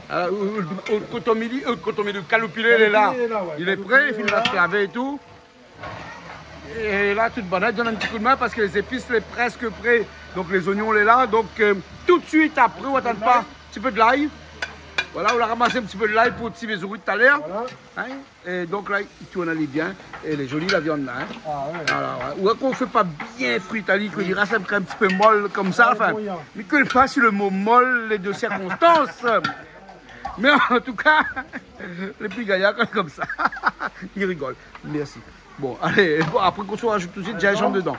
[SPEAKER 2] Au cotomili, le calopilé, il est là. Il est prêt, il finit de se laver et tout. Et là, toute bonne, donne un petit coup de main parce que les épices, sont presque prêts. Donc les oignons, il est là. Donc tout de suite après, on n'attend pas un petit peu de l'ail. Voilà, on a ramassé un petit peu de l'ail pour tirer les oignons tout à l'heure. Voilà. Hein? Et donc là, il tourne bien. Et elle est jolie la viande là. Hein? Ah, ouais. Voilà, ouais. Ou qu'on ne fait pas bien frutali, qu'on dira ça un petit peu molle comme ça. Enfin, mais que pas sur le mot molle, les deux circonstances. Mais en tout cas, les plus gaillards comme ça, ils rigolent. Merci. Bon, allez, bon, après qu'on se rajoute tout de suite, j'ai les jambes dedans.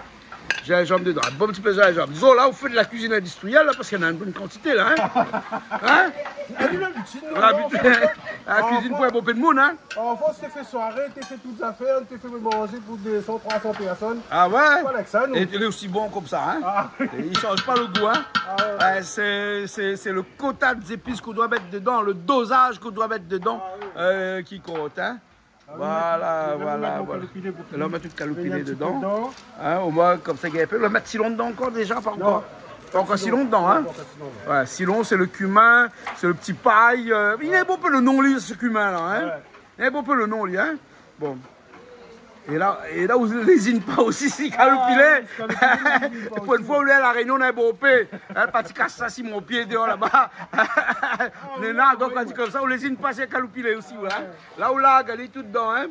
[SPEAKER 2] J'ai les jambes dedans. Un bon petit peu j'ai les jambes. Disons, là, on fait de la cuisine industrielle, là, parce qu'il y en a une bonne quantité, là. Hein? La cuisine pour un bon peu de monde, hein?
[SPEAKER 5] En France, tu fais soirée, tu fais toutes les affaires, tu fais manger pour 200, 300 personnes.
[SPEAKER 2] Ah ouais?
[SPEAKER 5] Pas avec ça, nous.
[SPEAKER 2] Et tu es aussi bon comme ça, hein? Ah. Il ne change pas le goût, hein? Ah ouais. C'est le quota d'épices qu'on doit mettre dedans, le dosage qu'on doit mettre dedans qui compte, hein? Voilà. Là, on met tout calopilé dedans. Hein, au moins, comme ça, il y a un peu. On va mettre Silon dedans encore déjà, pas encore. Pas encore Silon dedans, hein. Ouais, Silon, c'est le cumin, c'est le petit paille. Il a un bon peu le nom, lui, ce cumin-là, hein. Il a un bon peu le nom, lui, hein. Bon. Et là, vous ne lésinez pas aussi, si calopilé. Pour une fois, où est à la Réunion, on a un bon pied. Parti casse ça, si mon pied est dehors là-bas. Donc, on dit comme ça, on lésine pas, c'est calopilé aussi. Voilà. Là où là, regardez tout dedans. Hein.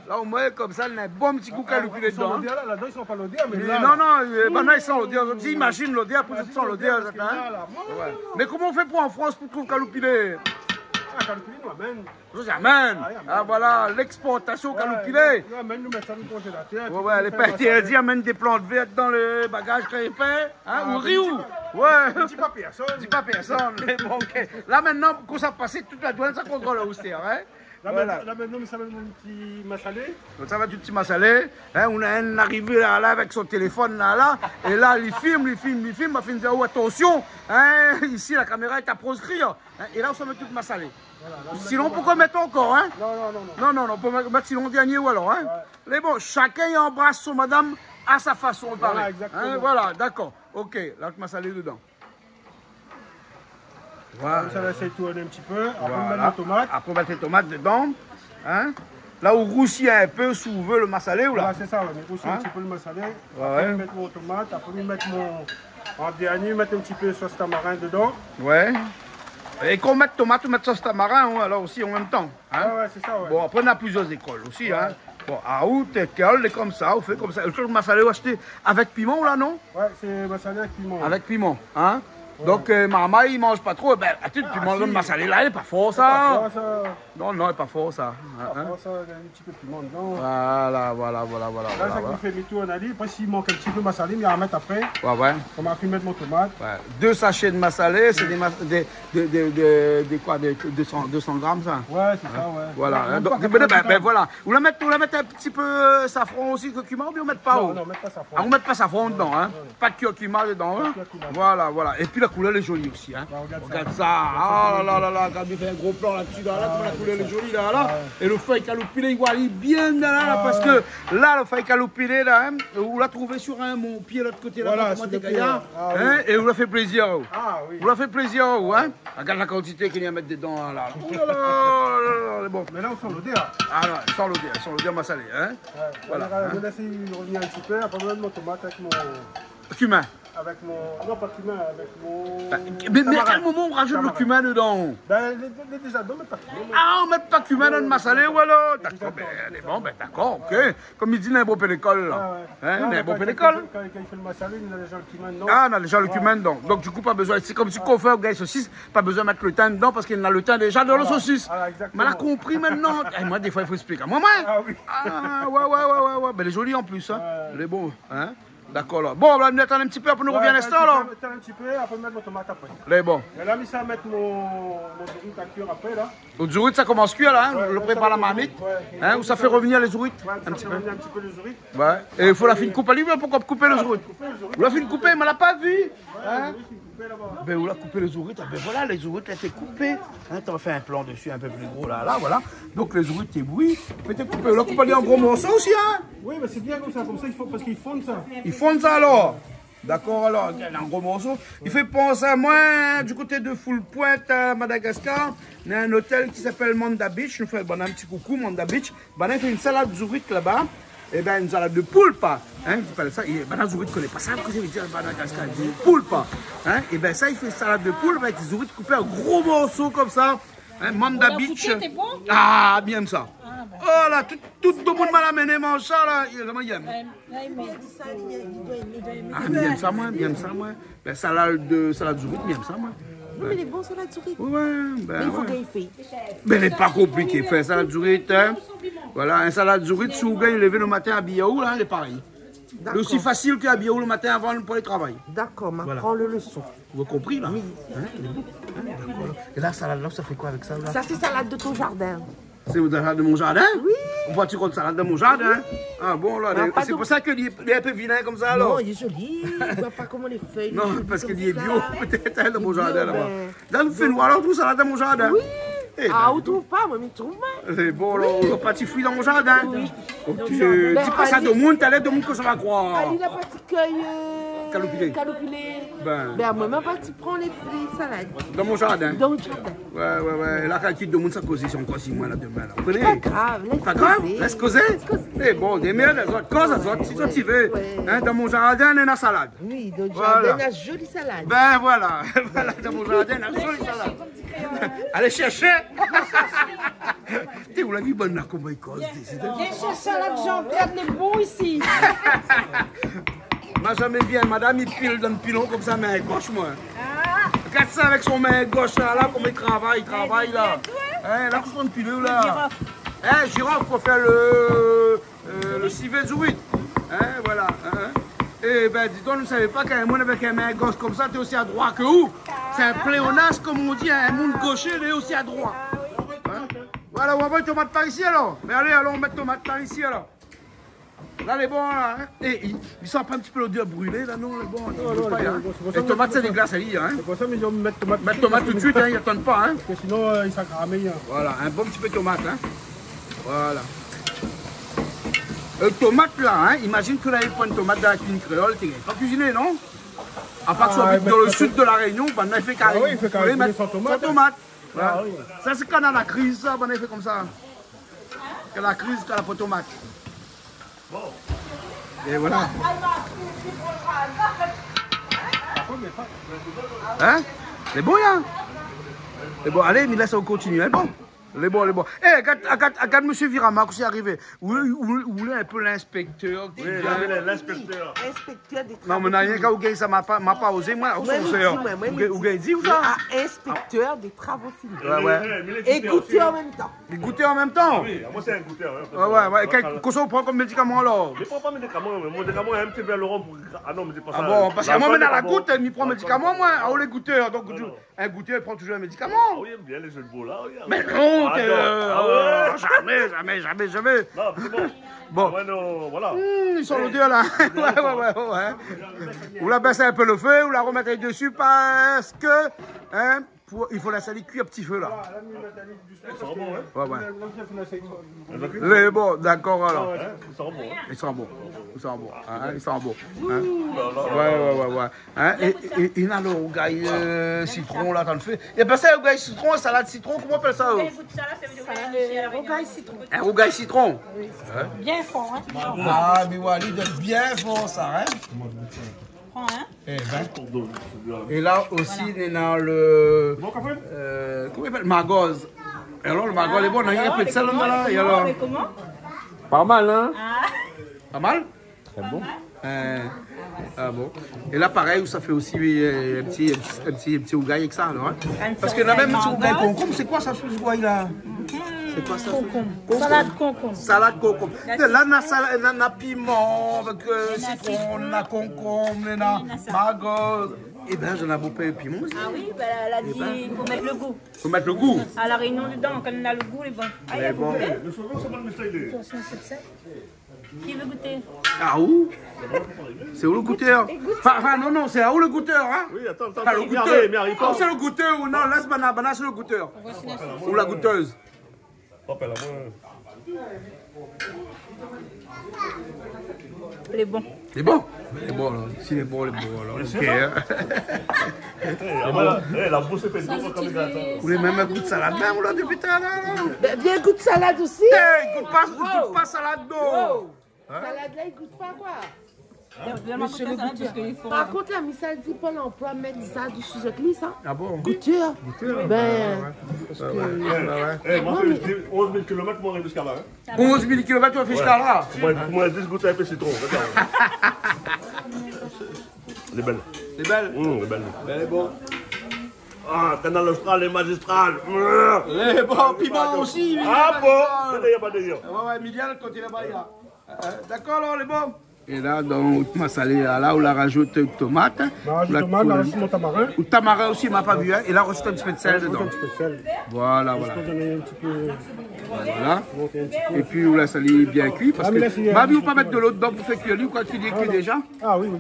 [SPEAKER 2] Là, au moins, comme ça, il y a un bon petit coup calopilé dedans.
[SPEAKER 5] Là-dedans, ils ne sont pas l'odeur, mais là.
[SPEAKER 2] Non, maintenant, ils sont l'odeur. J'imagine l'odeur, après, ils sont l'odeur. Mais comment on fait pour en France pour trouver calopilé?
[SPEAKER 5] Calopilé, nous amène.
[SPEAKER 2] J'amène. Ah voilà, l'exportation calopilé.
[SPEAKER 5] Nous amène, nous mettons ça dans le congélateur.
[SPEAKER 2] Ouais, les pères interdits amènent des plantes vertes dans le bagage quand il fait. Hein, ou riou. Ouais.
[SPEAKER 5] Dis pas personne.
[SPEAKER 2] Dis pas personne. Mais bon, ok. Là maintenant, quand ça passe, toute la douane, ça contrôle la austère. Hein.
[SPEAKER 5] Là maintenant, ça va être un petit massalé.
[SPEAKER 2] Ça va être un petit massalé. Hein, on a un arrivé là avec son téléphone là. Et là, il filme. Il fait dire, oh, attention. Hein, ici, la caméra est à proscrire. Hein, et là, on se met tout massalé. Voilà, sinon, pourquoi mettre encore, hein? Non, on peut mettre sinon dernier ou alors, hein? Mais bon, chacun embrasse son madame à sa façon, pareil. Voilà, d'accord. Ok, là, tu m'as salé dedans.
[SPEAKER 5] Voilà. Ça va essayer de tourner un petit peu. Après, on met les tomates.
[SPEAKER 2] Après, on met les tomates dedans. Hein? Là où roussit un peu, si vous voulez, le massalé ou là?
[SPEAKER 5] Voilà, c'est ça, on roussit un petit peu le massalé. Après, on met mon tomate. Après, on met en dernier, mettre un petit peu de sauce tamarin dedans.
[SPEAKER 2] Ouais. Et qu'on mette tomate ou mette sauce tamarin, alors aussi en même temps. Hein?
[SPEAKER 5] Ouais, c'est ça, ouais.
[SPEAKER 2] Bon, après, on a plusieurs écoles aussi. Hein? Bon, à août, école, comme ça, on fait comme ça. Le massalé, vous achetez avec piment, là, non?
[SPEAKER 5] Ouais, c'est massalé avec piment.
[SPEAKER 2] Avec piment, hein? Ouais. Donc, maman, il mange pas trop. Ben, tu manges le massalé, là, il n'est pas fort, ça.
[SPEAKER 5] Pas fort, ça.
[SPEAKER 2] Non, il n'est pas fort, ça.
[SPEAKER 5] Pas fort, ça, il y a un petit peu de piment dedans.
[SPEAKER 2] Voilà.
[SPEAKER 5] Là, ça fait mes tours, on a dit. Après, s'il manque un petit peu de massalé, il va en mettre après.
[SPEAKER 2] Ouais.
[SPEAKER 5] On va mettre mon tomate.
[SPEAKER 2] Ouais. 2 sachets de massalé, c'est des quoi, 200 grammes, ça?
[SPEAKER 5] Ouais, c'est ça, ouais.
[SPEAKER 2] Voilà. Donc, ben, voilà. Vous la mettez un petit peu safran aussi, curcuma, ou bien on ne met pas?
[SPEAKER 5] Non, on ne met pas safran.
[SPEAKER 2] On ne met pas safran dedans, hein? Pas de curcuma dedans, hein? Voilà. Et puis, la couleur est jolie aussi, hein? Regarde ça. Ah là, regarde, il fait un gros plan là-dessus, là, la couleur est jolie, là. Et le feuille calopilé, il voit bien là, parce que là, le feuille calopilé, là, vous l'avez trouvé sur mon pied, de l'autre côté, là,
[SPEAKER 5] voilà,
[SPEAKER 2] et vous l'a fait plaisir.
[SPEAKER 5] Ah oui.
[SPEAKER 2] Vous l'a fait plaisir, hein? Regarde la quantité qu'il y a à mettre dedans, là. Bon.
[SPEAKER 5] Mais là, on sent l'odeur.
[SPEAKER 2] Ah non, sans l'odeur massalé, hein?
[SPEAKER 5] Voilà. Je vais laisser revenir un petit peu, après, on va mettre mon tomate avec mon...
[SPEAKER 2] Cumin.
[SPEAKER 5] Avec mon... Non, pas cumin, avec mon...
[SPEAKER 2] Mais à quel moment on rajoute le cumin dedans?
[SPEAKER 5] Ben, déjà, non, mais pas cumin.
[SPEAKER 2] Ah, on met pas cumin dans le massalé, ou alors? D'accord, ben d'accord, ok. Comme il dit, il a un beau pélécole, là. Hein, il a un beau pélécole.
[SPEAKER 5] Quand il fait le massalé, il a déjà le cumin dedans.
[SPEAKER 2] Ah, on a déjà le cumin dedans. Donc, du coup, pas besoin. C'est comme si on fait un saucisse, pas besoin de mettre le thym dedans parce qu'il a le thym déjà dans le saucisse. Mais elle a compris maintenant. Moi, des fois, il faut expliquer à moi. Ah, oui. Ah, ouais. Ben, elle est jolie en plus, hein. Elle est beau, hein. D'accord, là. Bon, on va attendre un petit peu, après nous revient à l'instant, là.
[SPEAKER 5] Attendre un petit peu, après mettre mon tomate après.
[SPEAKER 2] Là, bon.
[SPEAKER 5] Et là, je vais mettre mon zourite à cuire après, là.
[SPEAKER 2] Le zourite, ça commence à cuire, là, hein. Je le prépare à la marmite. Hein, où ça fait revenir les zourites.
[SPEAKER 5] Un petit peu le zourite.
[SPEAKER 2] Ouais. Et il faut la fine coupe à lui, pourquoi couper le zourite? Vous la fine couper, mais elle l'a pas vu. Hein? Ben, on l'a coupé les zourites. Ben voilà, les zourites, elles étaient coupées. Hein, t'en fais un plan dessus un peu plus gros, là, voilà. Donc, les zourites, t'es bouilli. Mais t'es coupé. On l'a coupé en gros morceaux aussi, hein?
[SPEAKER 5] Oui, mais c'est bien comme ça, il faut, parce qu'ils fondent ça.
[SPEAKER 2] Ils fondent ça alors? D'accord, alors, un gros morceau. Il fait penser à moi, du côté de Full Point à Madagascar. Il y a un hôtel qui s'appelle Manda Beach. Nous faisons un petit coucou, Manda Beach. On fait une salade zourite là-bas. Et bien, une salade de poulpe. Hein, ça. Madame Zourite ne connaît pas ça. Qu'est-ce que ça veut dire Madagascar? Il dit poulpe. Hein, et bien, ça, il fait une salade de poulpe avec des zourites coupées en gros morceaux comme ça. Hein, Manda Beach.
[SPEAKER 6] Bon
[SPEAKER 2] ah, bien ça. Oh là, tout le monde m'a amené manger ça là. Comment il aime? Ah, bien ça, moi. Ben, salade zourite, bien ça, moi.
[SPEAKER 8] Oui, mais les bons salades zourite.
[SPEAKER 2] Ouais, ben.
[SPEAKER 8] Mais il faut qu'il fait.
[SPEAKER 2] Mais il n'est pas compliqué. Faire salade zourite, hein. Voilà, un salade zourite, si vous gagnez lever le matin à Biaou, là, il est pareil. C'est aussi facile qu'à Biaou le matin avant pour aller travailler.
[SPEAKER 8] D'accord, ma prends le leçon.
[SPEAKER 2] Vous avez compris, là?
[SPEAKER 8] Oui.
[SPEAKER 2] D'accord. Et là, salade là, ça fait quoi avec ça, là?
[SPEAKER 8] Ça, c'est salade de ton jardin.
[SPEAKER 2] C'est la salade de mon jardin?
[SPEAKER 8] Oui.
[SPEAKER 2] Vois-tu contre salade de mon jardin? Ah bon, là, c'est pour ça qu'il est un peu vilain comme ça, alors?
[SPEAKER 8] Non, il est joli. Je vois pas comment les feuilles.
[SPEAKER 2] Non, parce qu'il est bio, peut-être, dans mon jardin, là-bas. Dans le film, alors, tout salade de mon jardin?
[SPEAKER 8] Oui. Ah, on trouve pas, moi, mais tu trouves pas.
[SPEAKER 2] C'est bon, là, on va pas t'y fuir dans mon jardin.
[SPEAKER 8] Oui.
[SPEAKER 2] Ok, dis pas ça de monde, t'as l'air de monde que ça va croire.
[SPEAKER 8] Ali, la petite cueille.
[SPEAKER 2] Calopilé.
[SPEAKER 8] Ben, moi, même pas, tu prends les salades.
[SPEAKER 2] Dans mon jardin?
[SPEAKER 8] Dans le jardin.
[SPEAKER 2] Ouais. Là, quand tu te demandes ça cause, ils sont quoi si moi là demain, là. Vous connaissez?
[SPEAKER 8] Pas grave,
[SPEAKER 2] laisse causer. Eh bon, des merdes, les autres, cause, si toi tu veux. Hein, dans mon jardin, il y a une salade.
[SPEAKER 8] Oui, dans le jardin, il y a une jolie salade.
[SPEAKER 2] Ben voilà, voilà, dans mon jardin, il y a une jolie salade. Allez chercher. T'es où la vie bonne là, comment il cause?
[SPEAKER 8] Viens chercher la Jean-Pierre, les bons ici.
[SPEAKER 2] Moi jamais bien, madame, il pile dans le pilon comme ça, main gauche, moi. Regarde ça avec son main gauche, là, comme il travaille là. Hein, là, qu'on pile là. Hein, girafe pour faire le civet zourite. Hein, voilà. Eh ben, dis-toi, nous ne savons pas qu'un monde avec un main gauche comme ça, tu es aussi à droite que où? C'est un pléonasme, comme on dit, un monde gaucher, il est aussi à droite. Hein? Voilà, on va mettre tomate par ici alors. Mais allez, allons mettre tomate par ici alors. Là, les bons, là. Hein? Et il sent pas un petit peu l'odeur brûlée, là, non, les bons. Non, les tomates, c'est des glaces à lire, hein.
[SPEAKER 5] C'est pour ça que je vais mettre tomate.
[SPEAKER 2] Mettre tomate tout de suite, hein, ils n'attendent pas, hein.
[SPEAKER 5] Parce que sinon, il s'agrame.
[SPEAKER 2] Voilà, un bon petit peu de tomate, hein. Voilà. Tomate là, hein, imagine que là il prend une tomate dans la cuisine créole, tu n'es pas cuisiné, non? À part que tu habites dans le sud de la Réunion, ben, il fait carré.
[SPEAKER 5] Oui, il fait carré sans tomate.
[SPEAKER 2] Voilà. Ça c'est quand on a la crise, ça, ben, il fait comme ça. Quand la crise, quand la pas de tomate. Et voilà. Hein? C'est bon, hein? C'est bon, allez, mais là ça va continuer, hein, bon? Les bons. Eh, regarde M. Virama, qui est arrivé. Où est un peu l'inspecteur?
[SPEAKER 3] Oui, l'inspecteur.
[SPEAKER 8] Inspecteur des travaux.
[SPEAKER 2] Non, mais rien qu'à Ougaï, ça m'a pas osé, moi. Ougaï dit ou ça?
[SPEAKER 8] Inspecteur des travaux civiques.
[SPEAKER 2] Ouais.
[SPEAKER 8] Et goûter en même temps.
[SPEAKER 2] Les goûter en même temps?
[SPEAKER 3] Oui, moi c'est un goûteur.
[SPEAKER 2] Ouais. Qu'est-ce qu'on prend comme médicament alors?
[SPEAKER 3] Je ne prends pas médicament, mais mon médicament est un petit peu Laurent pour. Ah non, mais c'est pas ça.
[SPEAKER 2] Ah bon, parce qu'à moi, dans la goutte, il prend un médicament, moi. Ah, les goûteurs. Donc, un goûteur, il prend toujours un médicament.
[SPEAKER 3] Oui, bien les jeux de mots là.
[SPEAKER 2] Mais non, jamais.
[SPEAKER 3] Non, c'est bon.
[SPEAKER 2] Bon.
[SPEAKER 3] Voilà.
[SPEAKER 2] Ils sont l'odeur là. Ouais. Vous la baissez un peu le feu, vous la remettez dessus parce que il faut la salir cuire à petit feu là.
[SPEAKER 3] Ils sont bons, hein?
[SPEAKER 2] Ouais. Les bons, d'accord alors.
[SPEAKER 3] Ils sont bons.
[SPEAKER 2] Ils sont bons. Ouais. Hein? Et il a le rougail citron là, t'en le fais. Il y a pas ça, rougail citron, salade citron, comment on appelle ça?
[SPEAKER 8] Rougail citron.
[SPEAKER 2] Un rougail citron?
[SPEAKER 8] Oui. Bien fort, hein?
[SPEAKER 2] Ah, mais voilà, il donne bien fort ça, hein?
[SPEAKER 6] Prends, hein?
[SPEAKER 2] Et là aussi, il y a le. Comment il s'appelle? Margoz. Alors, le margoz est bon, il y a un peu de sel là. Alors...
[SPEAKER 6] Comment?
[SPEAKER 2] Pas mal, hein? Pas mal?
[SPEAKER 3] Très bon.
[SPEAKER 2] Ah bon. Et là, pareil, ça fait aussi un petit ougaï avec ça, alors. Hein? Parce que là, même un petit ougaï concombre, c'est quoi ça, ce ougaï là? C'est quoi ça?
[SPEAKER 6] Salade concombre.
[SPEAKER 2] Salade concombre. Là, on a piment avec citron, on a concombre, on a margoz. Eh bien, j'en ai beaucoup de piment aussi.
[SPEAKER 6] Ah oui, elle a dit qu'il faut mettre le goût.
[SPEAKER 2] Il faut mettre le goût.
[SPEAKER 6] À la Réunion dedans, quand on a le goût, il est bon. Ah, il y a
[SPEAKER 2] bon.
[SPEAKER 3] Le sauveur, c'est pas le mystère.
[SPEAKER 6] Qui veut goûter?
[SPEAKER 2] Ah où? C'est où le goûteur? Enfin, non, c'est à où le goûteur, hein?
[SPEAKER 3] Oui, attends,
[SPEAKER 2] le goûteur. Ah, c'est le goûteur ou non? Laisse Banana, c'est le goûteur. Ou la goûteuse.
[SPEAKER 3] Rappelle-moi.
[SPEAKER 6] Il est bon.
[SPEAKER 2] C'est bon. C'est bon, là. Si c'est bon, c'est bon, alors. Ok.
[SPEAKER 3] La bourse fait deux comme ça.
[SPEAKER 2] Vous voulez même un goût de salade, même, là, depuis tout à l'heure?
[SPEAKER 8] Viens, goûte salade aussi.
[SPEAKER 2] Hey, goûte pas salade d'eau.
[SPEAKER 8] Salade là, il goûte pas quoi?
[SPEAKER 6] Par
[SPEAKER 8] Par contre, la Missa dit pas l'emploi mettre ça dessus de lui, ça.
[SPEAKER 2] Ah bon?
[SPEAKER 8] Goûteur. Ben.
[SPEAKER 3] Moi, je fais 11 000 km pour arriver jusqu'à là.
[SPEAKER 2] 11 000 km, tu vas faire jusqu'à là?
[SPEAKER 3] Moi, 10 gouttes un peu citron. Elle est belle.
[SPEAKER 2] C'est belle?
[SPEAKER 3] Elle est belle.
[SPEAKER 2] Elle est bon.
[SPEAKER 3] Ah, Canal Austral, les magistrales.
[SPEAKER 2] Les bons piments aussi.
[SPEAKER 3] Ah bon? Il n'y a pas de dire.
[SPEAKER 2] Ouais, Midial, quand il est là-bas, il y a. D'accord, alors, les bons? Et là, dans le salé, là, on la rajoute tomate.
[SPEAKER 5] On rajoute tomate, on rajoute mon tamarin.
[SPEAKER 2] Ou tamarin aussi, il m'a pas vu. Hein. Et là, on rajoute un petit peu de sel dedans.
[SPEAKER 5] Un petit peu de sel.
[SPEAKER 2] Voilà, voilà.
[SPEAKER 5] Je peux donner un petit peu.
[SPEAKER 2] Voilà. Et puis, on laisse aller bien cuit. Parce que ma vie, on peut pas mettre de l'eau dedans pour faire cuire lui quand tu dis cuit déjà.
[SPEAKER 5] Ah oui, oui.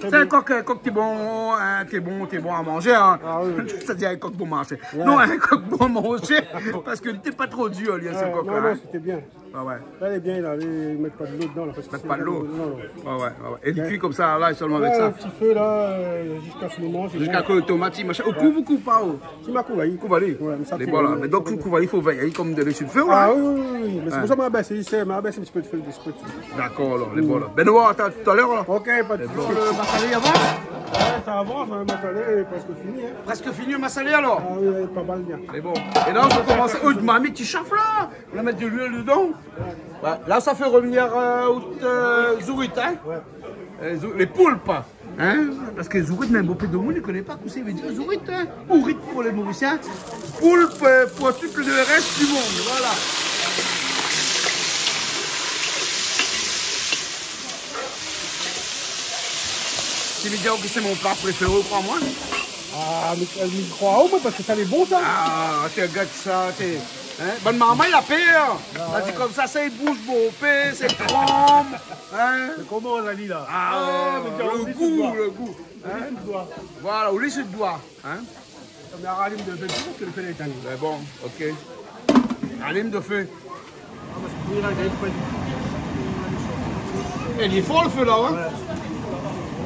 [SPEAKER 2] C'est un coq, t'es bon, hein, t'es bon à manger. Hein.
[SPEAKER 5] Ah oui.
[SPEAKER 2] C'est-à-dire un coq bon manger. Non, un coq bon manger. Parce que t'es pas trop dur, lui, ce coq-là.
[SPEAKER 5] Non, non, c'était bien.
[SPEAKER 2] Ah ouais.
[SPEAKER 5] Là, il est bien, là. Ils mettent pas de l'eau dedans.
[SPEAKER 2] Mettre pas de l'eau.
[SPEAKER 5] Non, non.
[SPEAKER 2] Ouais, ouais. Et du cuit comme ça, là, seulement avec ça.
[SPEAKER 5] Un petit feu, là, jusqu'à ce moment.
[SPEAKER 2] Jusqu'à que le tomate, machin. Au coup, beaucoup pas.
[SPEAKER 5] Tu m'as couvert.
[SPEAKER 2] Couvali. Les bon, là. Mais donc, il faut veiller comme de dessus de feu,
[SPEAKER 5] Ah
[SPEAKER 2] là.
[SPEAKER 5] oui, oui, oui. Mais c'est pour ça que je m'abaisse. Je m'abaisse un petit peu de feu.
[SPEAKER 2] D'accord, alors, les bon, là. Ben, on va attendre tout à l'heure, là.
[SPEAKER 5] Ok, pas de problème.
[SPEAKER 2] Le massalé avant?
[SPEAKER 5] Ouais, ça avance, le massalé est presque fini. Hein.
[SPEAKER 2] Presque fini le massalé, alors?
[SPEAKER 5] Ah oui, pas mal bien.
[SPEAKER 2] C'est bon. Et là, on va commencer. Oh, mamie, tu chauffes là. On va mettre de l'huile dedans. Ouais. Là, ça fait revenir Zourit, hein? Ouais. Les poulpes. Hein? Parce que Zourit, même beaucoup de monde ne connaît pas ce que ça veut dire Zourit. Hein? Ourit pour les Mauriciens. Poulpe pour tout le reste du monde. Voilà. Tu me dis que c'est mon plat préféré, crois-moi.
[SPEAKER 5] Ah, mais je crois au moins parce que ça est bon ça.
[SPEAKER 2] Ah, tu regardes ça, t'es. Hein? Bonne maman, il a pire. Ah, c'est comme ça, c'est bouge beau, c'est trempe. Hein?
[SPEAKER 5] C'est comment on a dit là?
[SPEAKER 2] Ah, le goût. Hein? Voilà, au lit sur le doigt. Hein?
[SPEAKER 5] Comme la ralime de feu, que le feu est allé.
[SPEAKER 2] C'est bon, ok. Ralime de feu. Il est fort le feu là, hein?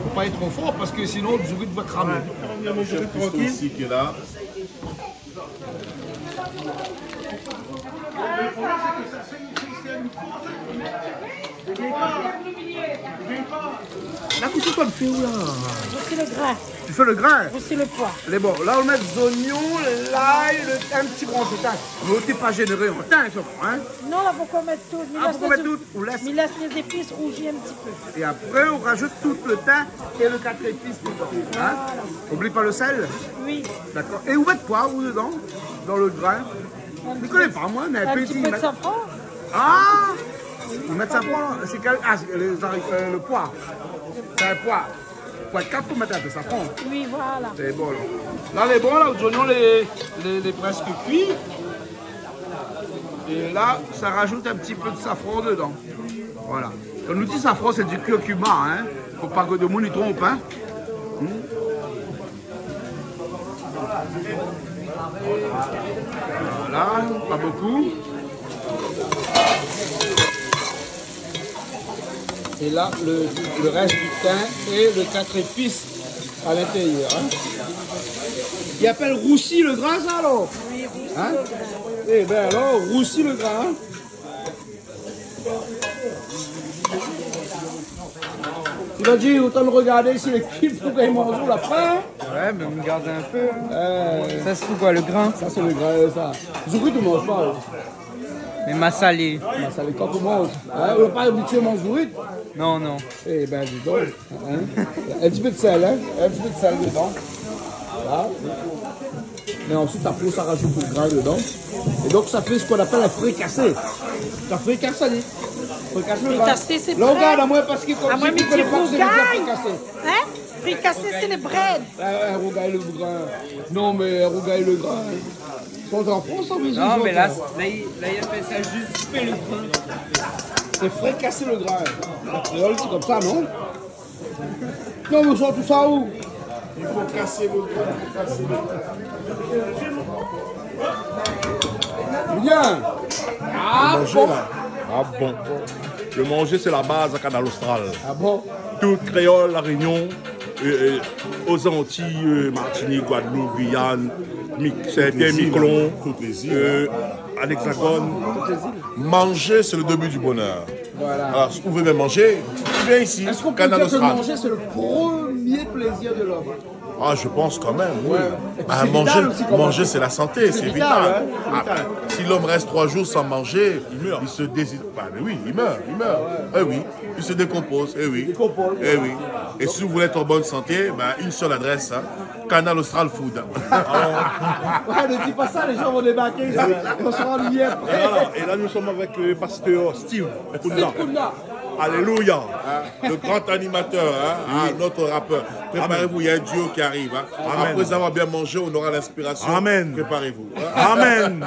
[SPEAKER 2] Faut pas être trop fort parce que sinon le Zourit va cramer.
[SPEAKER 3] Le chef Christo aussi qui est là.
[SPEAKER 2] Là, tu quoi le feu là?
[SPEAKER 8] Voici le gras.
[SPEAKER 2] Tu fais le grain?
[SPEAKER 8] Voici le pois.
[SPEAKER 2] Les bon, là on met des oignons, l'ail, un petit branche de thym. Mais on n'est pas généreux en thym, hein?
[SPEAKER 8] Non, là, pourquoi mettre tout?
[SPEAKER 2] Ah, pourquoi mettre tout? On laisse.
[SPEAKER 8] Il laisse les épices rougir un petit peu.
[SPEAKER 2] Et après, on rajoute tout le thym et le 4 épices dedans. Hein? Oublie pas le sel?
[SPEAKER 8] Oui.
[SPEAKER 2] D'accord. Et où met quoi, vous, dedans? Dans le grain? Je ne connais pas, moi, mais
[SPEAKER 8] Un
[SPEAKER 2] petit.
[SPEAKER 8] petit peu de safran.
[SPEAKER 2] Ah! Ils mettent ça pour. C'est quel. Ah, le pois. C'est un pois. Pois de 4 pour mettre un peu de safran.
[SPEAKER 8] Oui, voilà.
[SPEAKER 2] C'est bon, là. Là, les bons, là, les oignons, les presque cuits. Et là, ça rajoute un petit peu de safran dedans. Voilà. Quand on dit safran, c'est du curcuma, hein. Faut pas que de monde y trompe, hein. Voilà, pas beaucoup. Et là, le reste du thym et le 4 épices à l'intérieur. Hein. Il appelle roussi le gras, ça, alors?
[SPEAKER 8] Oui, roussi
[SPEAKER 2] hein?
[SPEAKER 8] le gras.
[SPEAKER 2] Eh bien, alors, roussi le gras. Hein. Tu vas dire, autant de regarder si l'équipe pour qu'ils mangent la fin.
[SPEAKER 1] Ouais, mais on garde un peu. Hein. Ça, c'est tout quoi, le grain?
[SPEAKER 2] Ça, c'est le grain, ça. Zouri, tu manges pas.
[SPEAKER 1] Mais massalé.
[SPEAKER 2] Massalé, quand tu manges. Hein, on n'a pas habitué à manger zouri.
[SPEAKER 1] Non, non.
[SPEAKER 2] Eh ben, dis donc. Hein. Un petit peu de sel, hein. Un petit peu de sel dedans. Voilà. Mais ensuite, après, ça rajoute le grain dedans. Et donc, ça fait ce qu'on appelle un fricassé. Ça fricasse, ça dit.
[SPEAKER 8] Fricassé, c'est
[SPEAKER 2] là, on regarde à moi parce qu'il connaît pas que c'est fricassé.
[SPEAKER 8] Hein? Fricassé, c'est le bread.
[SPEAKER 2] Un rougail le grain. Non, mais un rougail le grain. Ils sont en France, en vision.
[SPEAKER 1] Non, mais là, il appelle ça juste fait le grain.
[SPEAKER 2] C'est fricasser le grain. C'est comme ça, non? Non, mais sort tout ça où?
[SPEAKER 3] Il faut casser le grain.
[SPEAKER 2] Bien. Ah
[SPEAKER 3] bon. Ah bon. Le manger, c'est la base à Canal Austral.
[SPEAKER 2] Ah bon?
[SPEAKER 3] tout créole, la Réunion, aux Antilles, Martinique, Guadeloupe, Guyane, Miquelon, à l'Hexagone.
[SPEAKER 9] Manger, c'est le début du bonheur.
[SPEAKER 10] Voilà.
[SPEAKER 9] Alors, si vous voulez manger, viens ici.
[SPEAKER 10] Est-ce qu'on peut dire que manger, c'est le premier plaisir de l'homme?
[SPEAKER 9] Ah, je pense quand même, oui.
[SPEAKER 10] Ouais.
[SPEAKER 9] Manger, c'est la santé, c'est vital.
[SPEAKER 10] Hein,
[SPEAKER 9] si l'homme reste 3 jours sans manger, il se déshydrate. Ah, mais oui, il meurt. Eh oui, il se décompose. Eh oui. Eh oui. Et si vous voulez être en bonne santé, une seule adresse, hein, Canal Austral Food.
[SPEAKER 10] Ne dis pas ça, les gens vont débarquer. On sera en lumière.
[SPEAKER 3] Et là, nous sommes avec le pasteur Steve Kounda. Alléluia.
[SPEAKER 9] Le grand animateur, notre rappeur. Préparez-vous, il y a un duo qui arrive. Après avoir bien mangé, on aura l'inspiration.
[SPEAKER 3] Amen.
[SPEAKER 9] Préparez-vous.
[SPEAKER 3] Amen.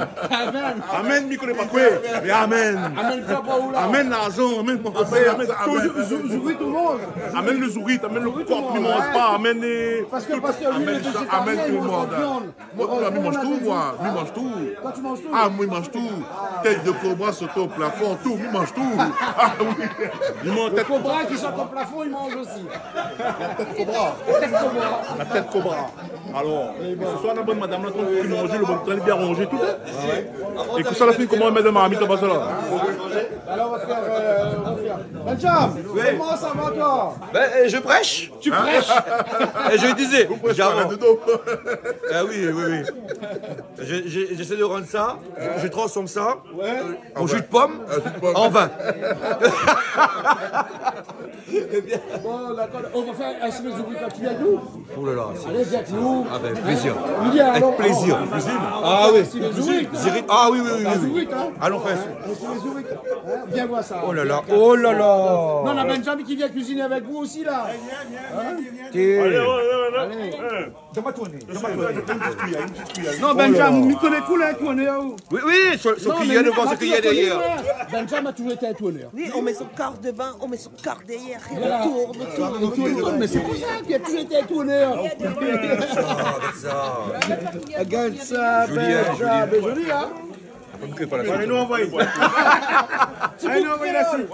[SPEAKER 3] Amen, Mikole Pakwe. Amen. Amen, Nazon. Amen,
[SPEAKER 10] Zouri tout le monde.
[SPEAKER 3] Amen le Zourit, amen le corps, ne mange pas. Amen.
[SPEAKER 10] Parce que lui, il est
[SPEAKER 9] Amen
[SPEAKER 10] végétarien,
[SPEAKER 9] tout le monde. Moi, il mange tout, moi. Lui mange tout.
[SPEAKER 10] Toi, tu manges tout.
[SPEAKER 9] Ah, moi, il mange tout. Tête de cobra sauter au plafond, tout. Il mange tout. Ah, oui.
[SPEAKER 10] Le cobra qui sort au plafond, il mange aussi.
[SPEAKER 3] La tête cobra. La tête cobra. Alors, ce soir, la bonne madame, là, qui mange, le bon train bien rangé, tout. Et que ça, la fille, comment on met de ma amie, t'as là.
[SPEAKER 10] Alors, on va faire. Benjamin, comment ça va, toi?
[SPEAKER 11] Je prêche.
[SPEAKER 10] Tu prêches?
[SPEAKER 11] Et je disais.
[SPEAKER 9] Ah
[SPEAKER 11] oui. J'essaie de rendre ça, je transforme ça en jus de pomme, en vin.
[SPEAKER 10] Bon, d'accord, on va faire un semestre d'oubli quand tu viens nous.
[SPEAKER 11] Oh là là.
[SPEAKER 10] Allez, viens avec nous.
[SPEAKER 11] Avec plaisir.
[SPEAKER 10] Avec
[SPEAKER 11] plaisir.
[SPEAKER 10] Ah oui.
[SPEAKER 11] Ah oui.
[SPEAKER 10] Allons faire ça. Viens voir ça.
[SPEAKER 11] Oh là là.
[SPEAKER 10] Non, on a Benjamin qui vient cuisiner avec vous aussi là.
[SPEAKER 11] Allez.
[SPEAKER 10] Donne-moi tourner. Non, Benjamin, tu connais tout là, tourneur.
[SPEAKER 11] Oui, ce qu'il y a devant, ce qu'il y a derrière.
[SPEAKER 10] Benjamin a toujours été un tourneur.
[SPEAKER 8] Oui, on met son corps devant, on met son corps derrière. Et on tourne.
[SPEAKER 10] Mais c'est pour ça qu'il a toujours été un tourneur. Regarde ça, Benjamin. Joli, hein?
[SPEAKER 3] Allez, nous envoyer.
[SPEAKER 10] Allez, nous envoyer là-dessus.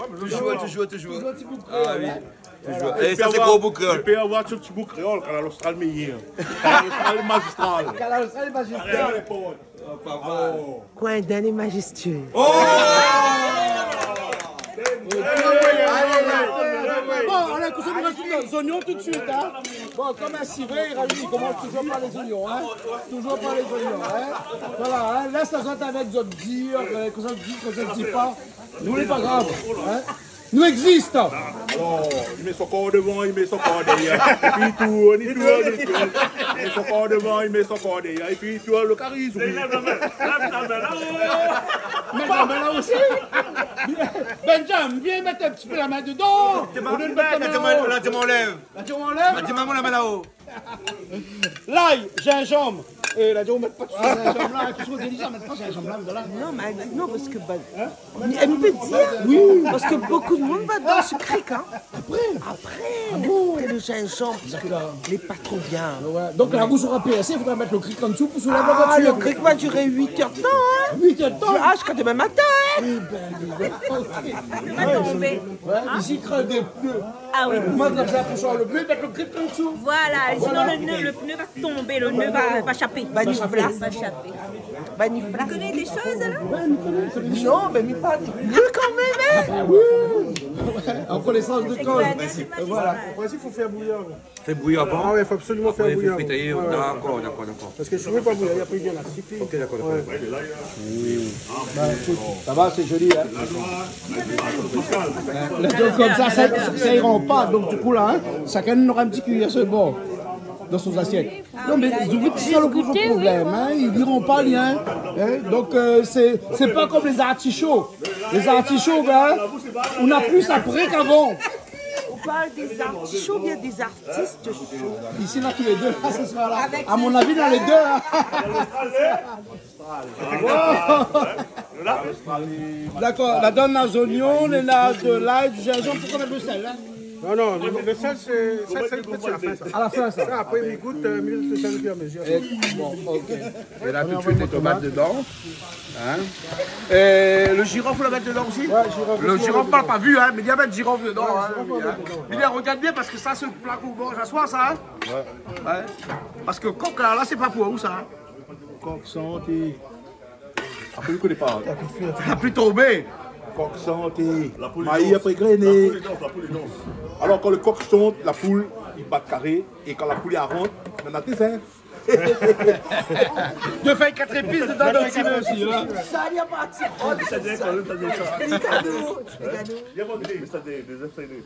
[SPEAKER 11] Toujours. Ah oui. Et ça, c'est gros bout créole.
[SPEAKER 3] Tu peux avoir ce petit bout créole, Canal Austral meilleur. Canal Austral magistral.
[SPEAKER 10] Canal Austral magistral.
[SPEAKER 8] Coin d'année majestueux.
[SPEAKER 10] Bon, on a couché nos oignons tout de suite, hein. Bon, comme un civet, il commence toujours par les oignons, hein. Toujours par les oignons, hein. Voilà, hein. Laisse la zone avec d'autres dire, que ça ne dit pas. Nous, n'est pas grave, hein. Nous existons.
[SPEAKER 3] Alors, il met son corps devant, il met son corps derrière. Et puis il tourne. Il met son corps devant, il met son corps derrière. Et puis il tourne le charisme.
[SPEAKER 10] Mets la main là aussi. Benjamin, viens mettre un petit peu la main dedans.
[SPEAKER 11] Là, tu m'enlèves. Tu m'enlèves la main là-haut.
[SPEAKER 10] L'ail, gingembre. Et là, on ne met pas tout ça gingembre là. Tu seras intelligent, mettre pas gingembre là.
[SPEAKER 8] Non, parce que. Elle me peut dire. Oui. Parce que beaucoup de monde va dans ce cric, hein. Après le gingembre, parce que il n'est pas trop bien.
[SPEAKER 10] Ouais. Donc la roue sera PSC, il faudra mettre le cric en dessous pour soulever la voiture.
[SPEAKER 8] Le cric va durer 8 heures de temps, hein.
[SPEAKER 10] 8 heures de temps.
[SPEAKER 8] Jusqu'à demain matin, hein.
[SPEAKER 10] Ici, crée des pneus.
[SPEAKER 6] Ah oui.
[SPEAKER 10] Moi, comme ça, pour changer le pneu, mettre le cric en dessous.
[SPEAKER 6] Voilà, sinon le pneu va tomber, le nœud va chapper. Va chapper.
[SPEAKER 8] Vous
[SPEAKER 6] connaissez des choses là?
[SPEAKER 8] Non, mais pas des pneus quand même, hein.
[SPEAKER 10] En connaissance de cause.
[SPEAKER 5] Voilà. Après, il faut faire bouillir.
[SPEAKER 11] Fais bouillir avant.
[SPEAKER 5] Ah oui, il faut absolument faire bouillir.
[SPEAKER 11] Il faut friter. D'accord.
[SPEAKER 5] Parce que si je ne veux pas bouillir, il n'y a plus bien là.
[SPEAKER 11] Ok, d'accord.
[SPEAKER 10] Ça va, c'est joli, hein. Les deux comme ça iront pas. Donc, du coup, là, hein, chacun aura un petit cuillère sur le bord. Dans son assiette. Non mais c'est ça le gros problème, hein. Ils diront pas rien. Hein. Donc c'est pas comme les artichauts. Les artichauts, hein, on a plus après qu'avant.
[SPEAKER 8] On parle des artichauts, il y a des artistes chauds.
[SPEAKER 10] Ici, là, tous les deux, là, ce sera là. À mon avis, dans les deux. D'accord, la donne aux oignons, on a de l'ail, du gingembre, pourquoi mettre le sel, hein?
[SPEAKER 5] Non, non, le sel, c'est à la fin, ça.
[SPEAKER 10] À la fin, ça.
[SPEAKER 5] Après, il goûte, le sel au fur et à mesure.
[SPEAKER 2] Bon, ok. Et là, tout de suite, les tomates dedans. Hein? Et le girofle, faut le mettre dedans aussi?
[SPEAKER 5] Ouais, girofle.
[SPEAKER 2] Le girofle, pas vu, hein, mais il y a mettre girofle dedans. Il regarde bien parce que ça, c'est le plat qu'on mange à soir, ça. Hein? Ouais. Parce que coq, là, c'est pas pour où, ça?
[SPEAKER 3] Coq santé. Après, je ne connais pas.
[SPEAKER 2] Il a plus tombé.
[SPEAKER 3] Coq santé. Maïs après grainé. La poule est dense. Alors, quand le coq chante, la poule, il bat carré. Et quand la poule est rentre, on a tes œufs.
[SPEAKER 2] 2 feuilles, 4 épices dedans, donc il veut aussi.
[SPEAKER 8] Ça, il n'y a pas de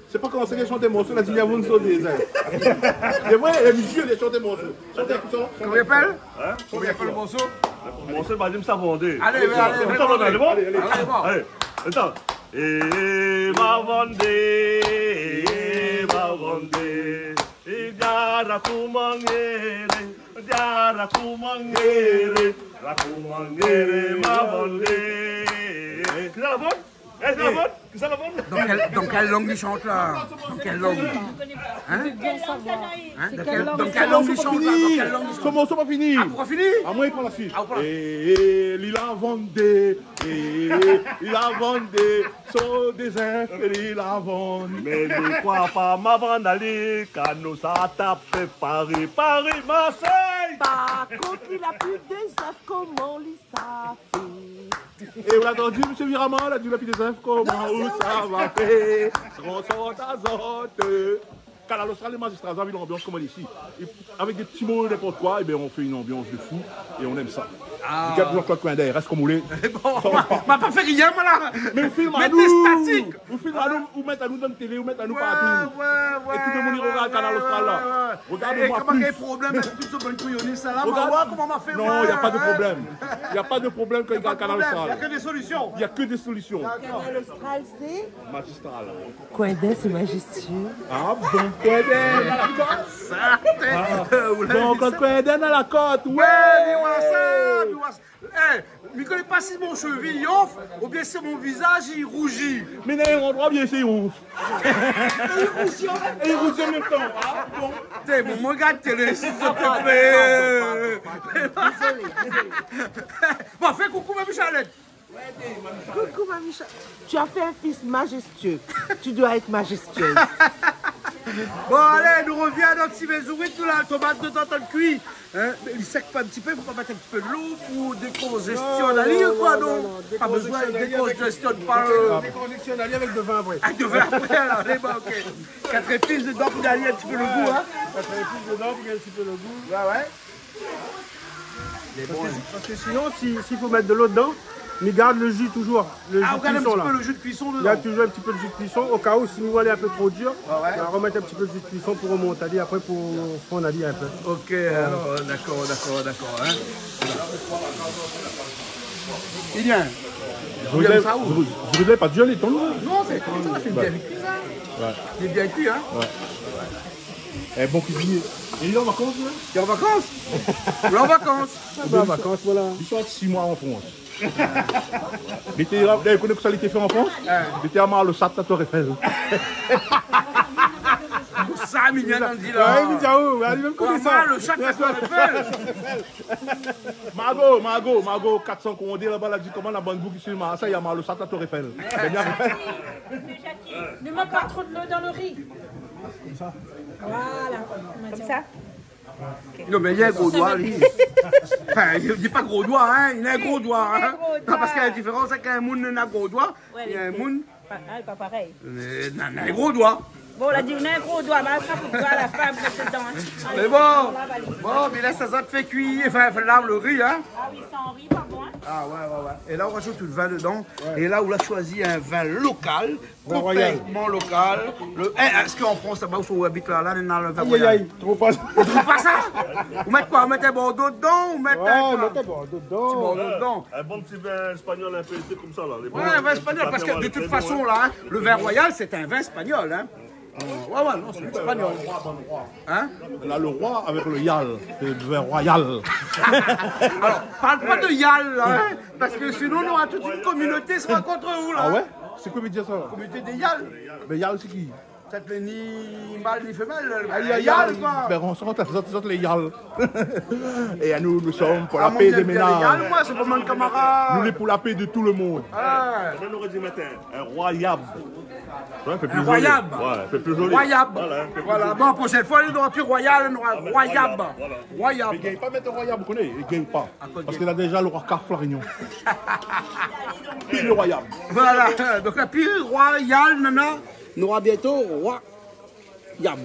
[SPEAKER 3] C'est pas comment c'est les chanter morceaux, la digne avons des œufs. C'est vrai, les monsieur, les chanter morceaux. Chantez tout ça.
[SPEAKER 2] Comment il appelle? Comment il appelle le morceau?
[SPEAKER 3] Le morceau, va dire que ça vendait.
[SPEAKER 2] Allez,
[SPEAKER 3] allez, attends. Et va vendre, Diara kumangere, la kumangere ma volé. C'est la bonne? C'est la bonne? C'est la bonne?
[SPEAKER 2] Dans quelle langue il chante là? Dans quelle langue? Hein? Dans quelle langue il chante là?
[SPEAKER 3] Ce morceau pas fini.
[SPEAKER 2] Ah, pourquoi fini?
[SPEAKER 3] À moi il prend la suite. Et il a vendu, il a vendu son désert, il a vendu. Mais ne crois pas ma vandali, car nous a tapé Paris, Marseille.
[SPEAKER 8] Par contre, il a plus des œufs, comment lui ça fait?
[SPEAKER 3] Et vous l'avez entendu, M. Viraman, il a dit la plus des œufs, comment ça va faire? On sort à zote. Quand à l'Australie, les magistrats ont l'ambiance comme ici. Et avec des petits mots, n'importe quoi, et bien on fait une ambiance de fou et on aime ça. Du gars de Jean-Claude Coindé, reste comme vous voulez.
[SPEAKER 2] On m'a pas fait rien, moi là.
[SPEAKER 3] Mais vous filmez à nous. Vous filmez à nous, vous mettez à nous dans la télé, vous mettez à nous partout. Et tout le monde y regarde le canal Austral là. Regardez-moi plus.
[SPEAKER 2] Comment il y a des problèmes avec tout ce bon couillonné, ça là? Comment on m'a fait?
[SPEAKER 3] Non, il n'y a pas de problème. Il n'y a pas de problème quand il regarde le canal Austral.
[SPEAKER 2] Il n'y a que des solutions.
[SPEAKER 3] Il n'y a que des solutions.
[SPEAKER 8] Le canal Austral, c'est
[SPEAKER 3] magistral.
[SPEAKER 8] Coindé, c'est majestueux.
[SPEAKER 3] Ah bon, Coindé dans la côte. Donc, Coindé dans la côte, ouais.
[SPEAKER 2] Je ne connais pas si mon cheville il offre ou bien si mon visage il rougit.
[SPEAKER 3] Mais il y a un endroit bien c'est ouf. Et il rougit en même temps. Ah bon.
[SPEAKER 2] T'es bon, regarde télé s'il te plaît. Bon, fais coucou ma Michalette.
[SPEAKER 8] Coucou ma Micha. Tu as fait un fils majestueux. Tu dois être majestueuse.
[SPEAKER 2] Bon allez, nous revient à notre cimézourit, tout la tomate de temps de cuit. Hein? Mais il sec pas un petit peu, il faut pas mettre un petit peu de l'eau pour décongestionner la ligne quoi non? Pas besoin de décongestionner par
[SPEAKER 5] Décongestionner la ligne avec de vin après.
[SPEAKER 2] Avec de vin après alors, allez bon ok. 4 épices dedans pour gagner un petit peu le goût hein?
[SPEAKER 5] 4 épices dedans pour gagner un petit peu le goût.
[SPEAKER 2] Ouais.
[SPEAKER 5] Parce que sinon, s'il faut mettre de l'eau dedans, il garde le jus toujours. Le jus
[SPEAKER 2] on garde un petit peu le jus de cuisson dedans.
[SPEAKER 5] Il y a toujours un petit peu de jus de cuisson au cas où si nous allons un peu trop dur, on va remettre un petit peu de jus de cuisson pour remonter après pour fondre un peu.
[SPEAKER 2] Ok, alors d'accord. Hein. Il vient.
[SPEAKER 3] Vous ne voulez pas dur les tons?
[SPEAKER 2] Non, c'est comme ça, c'est bien cuit ça. Ouais. Il est bien cuit hein.
[SPEAKER 3] Ouais. Bon cuisinier. Et il est en vacances là?
[SPEAKER 2] Il est en vacances? Il est en vacances.
[SPEAKER 5] Il est en vacances, voilà.
[SPEAKER 3] Il soit 6 mois en France. Vous connaissez que ça a été fait en France? Il était à Marle-Sat, à Tour Eiffel.
[SPEAKER 2] Ça, mignon, on dit là.
[SPEAKER 5] Ouais, il dit où? Il même connaît ça.
[SPEAKER 2] Le chat, à Tour Eiffel.
[SPEAKER 3] Margot, 400 condés là-bas, elle a dit comment la bonne boucle sur ça, il y a Marle-Sat, à Tour Eiffel.
[SPEAKER 4] Ne mets pas trop de l'eau dans le riz.
[SPEAKER 5] Comme ça.
[SPEAKER 4] Voilà. Comme ça.
[SPEAKER 2] Non mais il y a un gros doigt lui. Enfin, il dit pas gros doigt hein, il a un gros doigt hein. Non parce qu'il y a une différence avec un moun n'a gros doigt. Il y a un moun.
[SPEAKER 6] Pas pareil.
[SPEAKER 2] Il a un gros doigt.
[SPEAKER 6] Bon, on a dit, on a un gros doigt, mais après, pour toi, la femme, c'est dedans. Hein.
[SPEAKER 2] Mais bon, mais là, ça te fait cuire, enfin, lave le riz, hein.
[SPEAKER 6] Ah oui, sans riz, pas bon, hein.
[SPEAKER 2] Ah ouais. Et là, on rajoute le vin dedans. Ouais. Et là, on a choisi un vin local, complètement local. Est-ce qu'en France, là-bas où on habite là, on a le vin royal?
[SPEAKER 5] Aïe, trop pas ça.
[SPEAKER 2] Vous trouvez pas ça? Vous mettez quoi? Vous mettez un Bordeaux dedans ou mettez
[SPEAKER 5] un Bordeaux dedans?
[SPEAKER 3] Un bon petit vin espagnol un peu comme ça, là.
[SPEAKER 2] Ouais, un vin espagnol, parce que de toute façon, là, le vin royal, c'est un vin espagnol, hein. Ouais, non, c'est espagnol. Hein?
[SPEAKER 3] Là, le roi avec le yal, c'est le vin royal.
[SPEAKER 2] Alors, parle pas de yal, là, hein, parce que sinon, on aura toute une communauté sera contre vous, là.
[SPEAKER 3] Ah ouais? C'est quoi veut dire ça?
[SPEAKER 2] Communauté des yal.
[SPEAKER 3] Mais yal, c'est qui?
[SPEAKER 2] peut-être ni mâle ni femelle.
[SPEAKER 10] Il y a yal, quoi. Ben, on se rend les yal. Et nous sommes pour la paix des ménages.
[SPEAKER 2] Moi, c'est pas mon camarade.
[SPEAKER 10] Nous sommes pour la paix de tout le monde.
[SPEAKER 3] On aurait dû mettre un royab.
[SPEAKER 2] Un royab.
[SPEAKER 3] Ouais, fait plus joli.
[SPEAKER 2] Royab. Voilà. Bon, prochaine fois, il n'aura plus royal, il aura royab. Royab.
[SPEAKER 10] Mais il ne gagne pas mettre un royab, vous connaissez. Il ne gagne pas. Parce qu'il a déjà le roi Carflarignon. Puis le royab.
[SPEAKER 2] Voilà. Donc, la puis royal, nana, nous aura bientôt royab.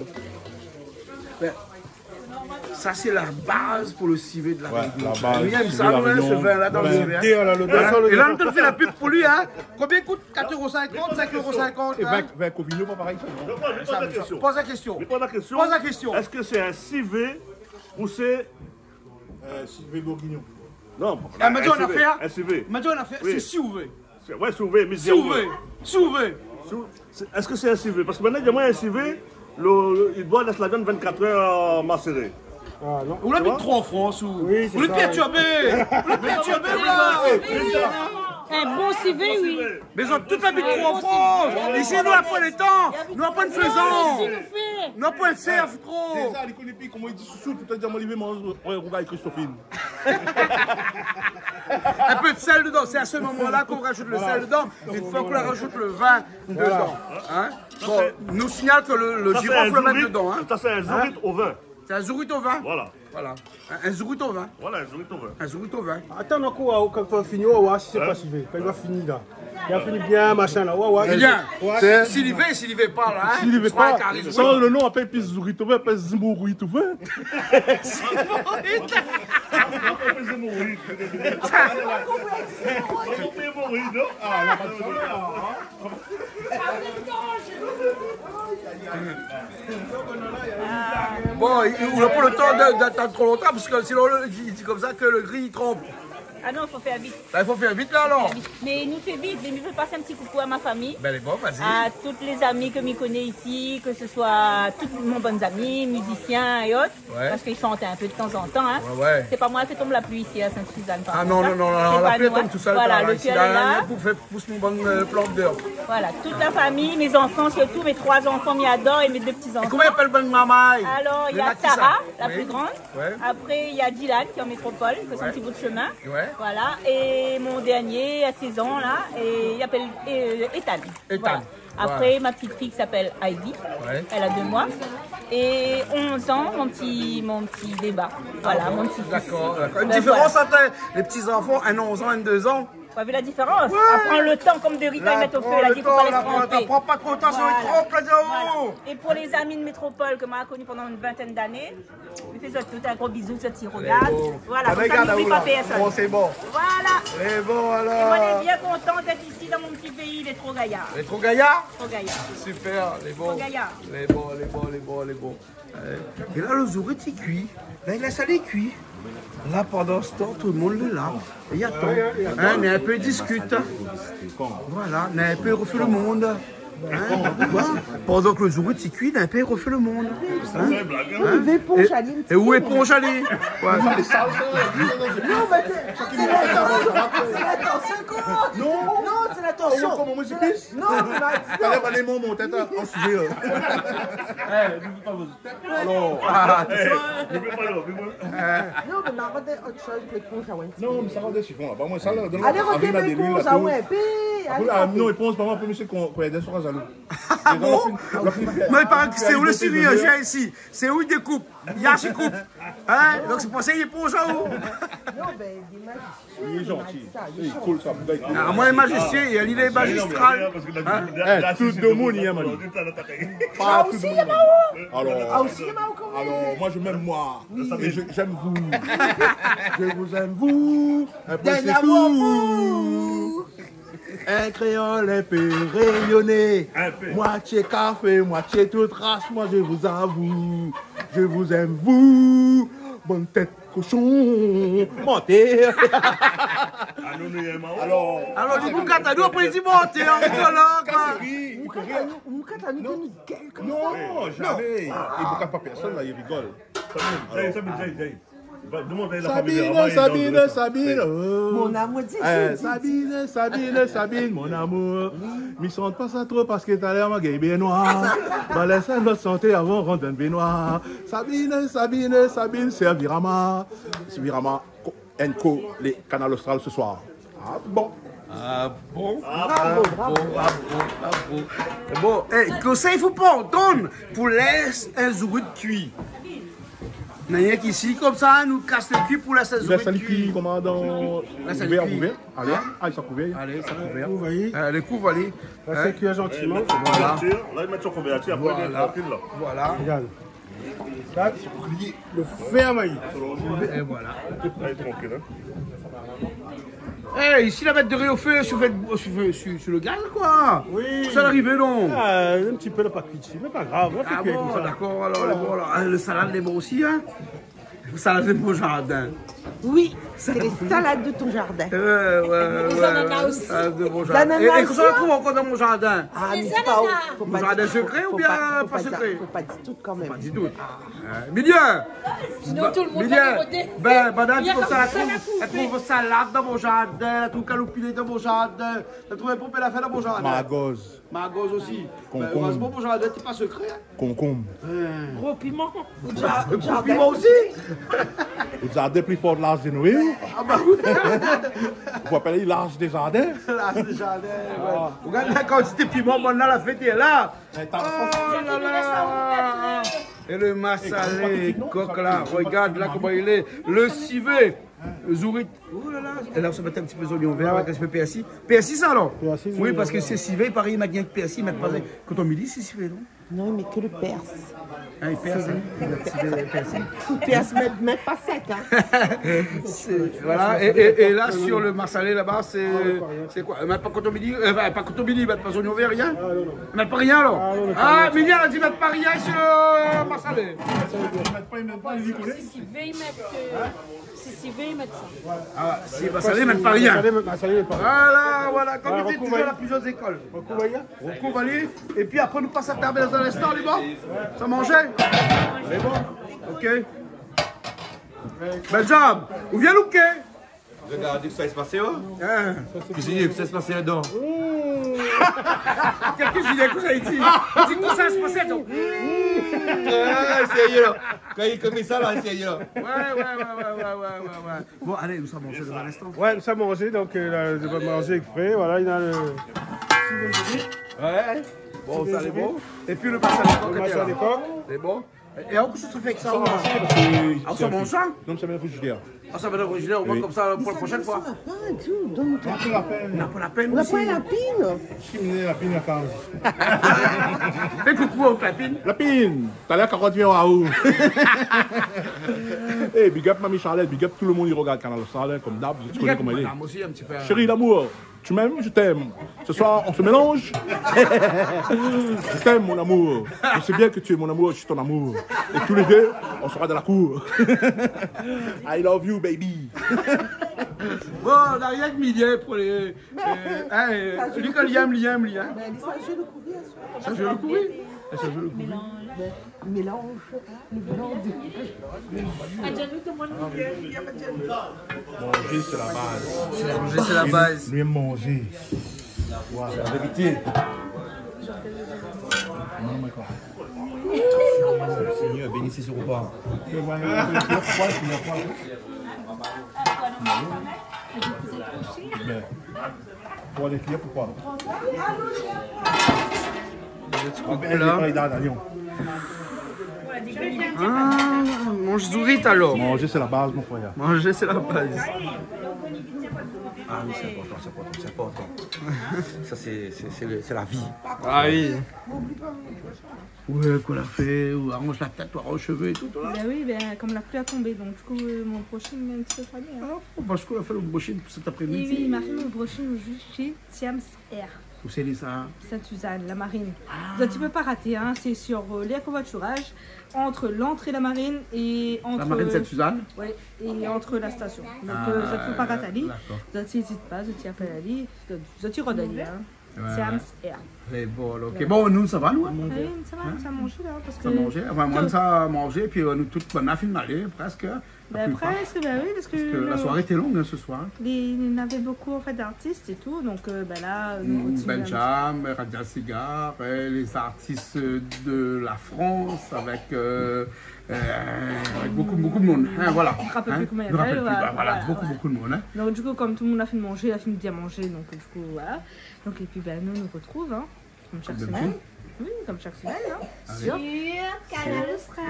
[SPEAKER 2] Ça, c'est la base pour le civet de la Réunion.
[SPEAKER 10] La base.
[SPEAKER 2] Il aime ça, ce vin-là dans le civet. Et là, on te fait la pub pour lui. Hein. combien coûte 4,50 €, 5,50 €?
[SPEAKER 10] Et 20 Covino, pas pareil.
[SPEAKER 2] Pose la question.
[SPEAKER 3] Pose la question.
[SPEAKER 2] Pose la question.
[SPEAKER 3] Est-ce que c'est un civet ou c'est.
[SPEAKER 10] Civet bourguignon.
[SPEAKER 3] Non,
[SPEAKER 2] elle m'a dit on a fait.
[SPEAKER 3] Un civet.
[SPEAKER 2] Elle m'a dit on a fait. C'est civet.
[SPEAKER 3] Ouais, civet, mais
[SPEAKER 2] civet. Civet.
[SPEAKER 3] Est-ce que c'est un civet? Parce que maintenant, il y a un civet, il doit laisser la viande 24 heures macérée.
[SPEAKER 2] Ah, non. Vous l'avez trop en France ou oui, vous le perturbez. Vous le perturbez là.
[SPEAKER 6] Un bon civet, oui.
[SPEAKER 2] Mais ils ont tout habité trop en France. Ici, nous n'avons pas le temps. Nous n'avons pas de faisant. Nous n'avons pas le cerf trop.
[SPEAKER 10] C'est ça, les connais comment ils disent sous, tout à dire, moi, il mange, regarde Christophine.
[SPEAKER 2] Un peu de sel dedans. C'est à ce moment-là qu'on rajoute le sel dedans. Une fois qu'on rajoute le vin dedans. Hein? Bon, nous signale que le girofle faut le mettre dedans. Hein?
[SPEAKER 3] Ça, c'est un zourite au vin.
[SPEAKER 2] C'est un zourite au vin?
[SPEAKER 3] Voilà.
[SPEAKER 2] Un zourite au vin?
[SPEAKER 3] Voilà, un zourite au vin.
[SPEAKER 2] Un zourite au vin.
[SPEAKER 5] Attends, quand on finit, si c'est pas civet. Quand il va finir là. Il a fini bien, machin là.
[SPEAKER 2] Bien. S'il y va pas là.
[SPEAKER 10] S'il y va pas, sans le nom, appelle plus zourite au vin, appelle zimouruite au vin.
[SPEAKER 2] Bon, il n'a pas le temps d'attendre trop longtemps parce que sinon il dit comme ça que le gris il trompe.
[SPEAKER 6] Ah non, il faut faire vite.
[SPEAKER 2] Ben, il faut faire vite là alors.
[SPEAKER 6] Mais il nous fait vite, mais il veut passer un petit coucou à ma famille.
[SPEAKER 2] Ben les bons, vas-y.
[SPEAKER 6] À toutes les amis que je connais ici, que ce soit tous mes bons amis, musiciens et autres. Ouais. Parce qu'ils chantent un peu de temps en temps. Hein.
[SPEAKER 2] Ouais.
[SPEAKER 6] C'est pas moi qui tombe la pluie ici à Sainte-Suzanne.
[SPEAKER 2] Ah non, la pluie tombe tout seul.
[SPEAKER 6] Voilà, le
[SPEAKER 2] cœur est là. Pour faire pousser une bonne plante d'herbe.
[SPEAKER 6] Voilà, toute la famille, mes enfants surtout, mes 3 enfants m'y adorent et mes 2 petits-enfants.
[SPEAKER 2] Et comment il appelle bonne maman?
[SPEAKER 6] Alors, il y a Sarah, la plus grande. Ouais. Après, il y a Dylan qui est en métropole, qui fait un petit bout de chemin. Ouais. Voilà. Et mon dernier à 16 ans là, et il s'appelle Ethan. Voilà. Après ma petite fille qui s'appelle Heidi, elle a 2 mois. Et 11 ans, mon petit débat. Voilà, mon petit fils.
[SPEAKER 2] D'accord. Une différence entre les petits enfants, un 11 ans et 2 ans.
[SPEAKER 6] Vous avez la différence? Apprends le temps comme de Rita et mettre au feu, elle a dit qu'il faut pas les tromper.
[SPEAKER 2] Prends pas trop de temps, ça va trop là-dedans.
[SPEAKER 6] Et pour les amis de métropole que moi j'ai connu pendant une vingtaine d'années, je fais tout un gros bisou, ce petit regard. Voilà, comme ça n'oublie pas personne.
[SPEAKER 2] Bon, c'est bon.
[SPEAKER 6] Voilà.
[SPEAKER 2] C'est bon alors.
[SPEAKER 6] Et moi, je suis bien content d'être ici dans mon petit pays, les Trop-Gaillards.
[SPEAKER 2] Les Trop-Gaillards?
[SPEAKER 6] Trop-Gaillards.
[SPEAKER 2] Super, les bons.
[SPEAKER 6] Trop-Gaillards.
[SPEAKER 2] Les bons. Et là, le zourite il cuit. Là, il laisse aller cuit. Là, pendant ce temps, tout le monde est là. Et il y a temps. On est un peu discute. Voilà, on est un peu refait le monde. Pendant que le zourite il cuit, on est un peu refait le monde. Et où est Ponchalie?
[SPEAKER 10] Non, mais c'est la tension. Comment moi c'est plus? Non, allez, mon tête en sujet.
[SPEAKER 2] Alors,
[SPEAKER 8] non, mais regardez autre chose que Ponchalie.
[SPEAKER 10] Non, mais ça va des chiffons là. Moi, ça là.
[SPEAKER 8] Allez, regardez Ponchalie.
[SPEAKER 10] Non, il pense pas moi, monsieur, qu'on est des soirs jaloux.
[SPEAKER 2] Ah bon? Non, il paraît que c'est où le suivi ici? C'est où il découpe? Yachi coupe. Hein? Donc c'est pour ça qu'il est pour ça où?
[SPEAKER 8] Non, ben, des magiciens.
[SPEAKER 10] Il est gentil. Il est cool ça.
[SPEAKER 2] Ah, moi, il est magicien, il y a l'idée magistrale.
[SPEAKER 10] Tout le monde y est, man.
[SPEAKER 8] Ah, aussi, il y a
[SPEAKER 10] Alors, moi, je m'aime moi. Et j'aime vous. Je vous aime vous.
[SPEAKER 8] Dernièrement vous.
[SPEAKER 10] Un créole un peu rayonné, moitié café, moitié toute race, moi je vous avoue, je vous aime vous, bonne tête cochon, montez.
[SPEAKER 2] Alors du coup, Katadou après il dit montez,
[SPEAKER 10] Non, jamais. Il ne regarde pas personne là, il rigole. Sabine.
[SPEAKER 8] Mon amour, dis.
[SPEAKER 10] Sabine, mon amour. Mais sont pas ça trop parce que t'as l'air ma gueule noire. Va laisser notre santé avant rentrer dans le baignoire. Sabine, c'est Virama. C'est Virama, Enco, les Canal Austral ce soir. Ah bon.
[SPEAKER 2] Bravo. Bon, que ça, il faut pas entendre pour laisser un zourou de cuit. Il n'y a rien qu'ici, comme ça, nous casse le cul pour laisser un zourou de cuit.
[SPEAKER 10] Commandant. Ouvert. Allez, ils sont couverts.
[SPEAKER 2] Allez, ça couvert. Allez, couvre, allez.
[SPEAKER 5] C'est cuit gentiment.
[SPEAKER 2] Voilà.
[SPEAKER 3] Là, ils mettent sur couverture, après, il est tranquille, là.
[SPEAKER 2] Voilà.
[SPEAKER 5] Regarde. Là, c'est le fait à maïs.
[SPEAKER 2] Et voilà.
[SPEAKER 3] Là, il est tranquille, hein.
[SPEAKER 2] Ici, la mettre de riz au feu sur le gaz, quoi.
[SPEAKER 5] Oui.
[SPEAKER 2] Ça l'arrivait, non?
[SPEAKER 5] Un petit peu de pas cuit ici, mais pas grave. On fait cuire comme ça.
[SPEAKER 2] D'accord, alors, le salade est bon aussi, hein? Le salade de mon jardin.
[SPEAKER 8] Oui, c'est les salades de ton jardin.
[SPEAKER 2] Les
[SPEAKER 6] ananas aussi.
[SPEAKER 2] Salade de mon jardin. Et que ça trouve encore dans mon jardin?
[SPEAKER 8] Ah, mais c'est pas où.
[SPEAKER 2] Mon jardin secret ou bien pas secret?
[SPEAKER 8] Faut pas dire tout quand même.
[SPEAKER 2] Pas dire tout. Milia!
[SPEAKER 6] Sinon, tout le monde va regarder.
[SPEAKER 2] Madame, elle trouve salade dans mon jardin, elle trouve calopiné dans mon jardin, elle trouve un pompé la fait dans mon jardin. Margose aussi. Heureusement, mon jardin, c'est pas secret.
[SPEAKER 10] Concombre.
[SPEAKER 8] Gros piment.
[SPEAKER 2] Gros piment aussi.
[SPEAKER 10] Vous jardin plus fort de l'âge de Noël.
[SPEAKER 2] Ah bah oui.
[SPEAKER 10] Vous appelez l'âge des jardins?
[SPEAKER 2] L'âge des jardins, ouais. Regarde la quantité de piment, bon, là, la fête est là. Oh là là. Et le massalé, coq là, regarde là comment il est. Le civet, le zourit. Oh là là. Et là, on se met un petit peu d'oignon vert avec un petit peu PSI. PSI ça alors? Oui, parce que c'est civet, pareil, il m'a dit que PSI, mais pas quand on me dit c'est civet, non?
[SPEAKER 8] Non, mais que le perse.
[SPEAKER 2] Ah, il perce, hein?
[SPEAKER 8] Il perce, mais pas sec, hein?
[SPEAKER 2] Voilà, et là, sur le massalé, là-bas, c'est quoi? Même pas cotomini, pas cotomini, mettre pas oignon vert, rien? Mettre pas rien, alors? Ah, Milia a dit mettre pas rien sur le massalé.
[SPEAKER 6] Si civet, ils mettent ça.
[SPEAKER 2] Ah, si massalé, mettre pas rien. Voilà, comme il dit toujours à plusieurs écoles. Recouvre, allez. Et puis après, nous passons à table dans un instant, les bons? Ça mangeait? C'est bon? Ok. Bel job. Où vient Louké?
[SPEAKER 11] Regardez que ça se passait, hein? Cuisinier, que ça se passait là-dedans.
[SPEAKER 2] Quel cuisinier que ça a été? Dis que ça se passait, donc.
[SPEAKER 11] Sérieux, là. Quand il commet ça, là, sérieux, là.
[SPEAKER 2] Ouais. Bon, allez, nous sommes mangés dans un instant.
[SPEAKER 5] Ouais, nous sommes mangés, donc je vais manger avec frais. Voilà, il a le.
[SPEAKER 2] Ouais. Bon, ça c'est bon. Et puis le massage des coques. C'est bon. Et alors, qu'est-ce que tu fais avec ça? Ah, ça mange ça?
[SPEAKER 10] Non, ça va être frigidaire.
[SPEAKER 2] Ah, ça va être frigidaire, au moins comme ça pour la prochaine fois.
[SPEAKER 8] Pas tout, donc.
[SPEAKER 10] On n'a pas la peine.
[SPEAKER 2] On n'a pas la peine.
[SPEAKER 8] On n'a pas la pine.
[SPEAKER 10] Chiminer la pine à cause.
[SPEAKER 2] Fais coucou aux lapines.
[SPEAKER 10] Lapine, t'as l'air carotte vient à où? Hey, big up Mamie Charlotte, big up tout le monde qui regarde Canal Austral, comme d'hab, tu connais comment il est.
[SPEAKER 2] Aussi, un petit peu.
[SPEAKER 10] Chérie d'amour, tu m'aimes, je t'aime. Ce soir, on se mélange. Je t'aime, mon amour. Je sais bien que tu es mon amour, je suis ton amour. Et tous les deux, on sera dans la cour. I love you, baby.
[SPEAKER 2] Bon, on n'a rien que milliers pour les. Lui, quand il aime. Ça, je le courir.
[SPEAKER 8] Mélange le blanc de.
[SPEAKER 10] Manger, c'est la base.
[SPEAKER 2] Manger, c'est la base.
[SPEAKER 10] Lui, manger.
[SPEAKER 11] Wow, c'est la vérité. Seigneur, bénissez ce repas.
[SPEAKER 10] Pour les clients, pourquoi?
[SPEAKER 2] Mange zourite alors.
[SPEAKER 10] Manger, c'est la base, mon frère.
[SPEAKER 2] Manger, c'est la base.
[SPEAKER 11] Ah oui, c'est important. Ça, c'est la vie.
[SPEAKER 2] Ah oui. Ouais, qu'on l'a fait, ou arrange la tête, ou arrange les cheveux et tout.
[SPEAKER 6] Ben oui, comme la pluie a tombé, donc du coup, mon brushing m'a un petit peu fallu.
[SPEAKER 2] Parce qu'on a fait le brushing cet après-midi.
[SPEAKER 6] Oui, il m'a fait le brushing chez Tiams Air.
[SPEAKER 2] Où c'est ça?
[SPEAKER 6] Sainte-Suzanne, la marine. Donc, tu peux pas rater, hein. C'est sur l'air covoiturage, entre l'entrée de la marine et entre.
[SPEAKER 2] La marine Sainte-Suzanne?
[SPEAKER 6] Oui, et entre la station. Donc, ça peut pas rater Ali. Donc, tu n'hésites pas, tu appelles Ali, tu redes Ali. Tiams Air.
[SPEAKER 2] C'est bon, ok. Bon, nous, ça va, nous?
[SPEAKER 6] Oui, ça va, ça a mangé là. Parce que...
[SPEAKER 2] Ça a mangé, enfin, moi, ça a mangé, puis nous, toutes, on a fini d'aller presque.
[SPEAKER 12] Presque, bah oui, parce que
[SPEAKER 2] la soirée était longue ce soir.
[SPEAKER 12] Il y avait beaucoup en fait, d'artistes et tout, donc là, nous continuons.
[SPEAKER 2] Benjam, Radia Cigar, les artistes de la France, avec beaucoup de monde. Hein, voilà.
[SPEAKER 12] Je ne me rappelle plus comment il y avait.
[SPEAKER 2] Voilà, beaucoup de monde. Hein.
[SPEAKER 12] Donc du coup, comme tout le monde a fini de manger, il a fini de bien manger, donc du coup, voilà. Donc, et puis nous nous retrouvons, hein, comme chaque semaine. Oui, comme chaque semaine, hein, sur Canal Austral.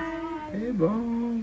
[SPEAKER 2] Et bon.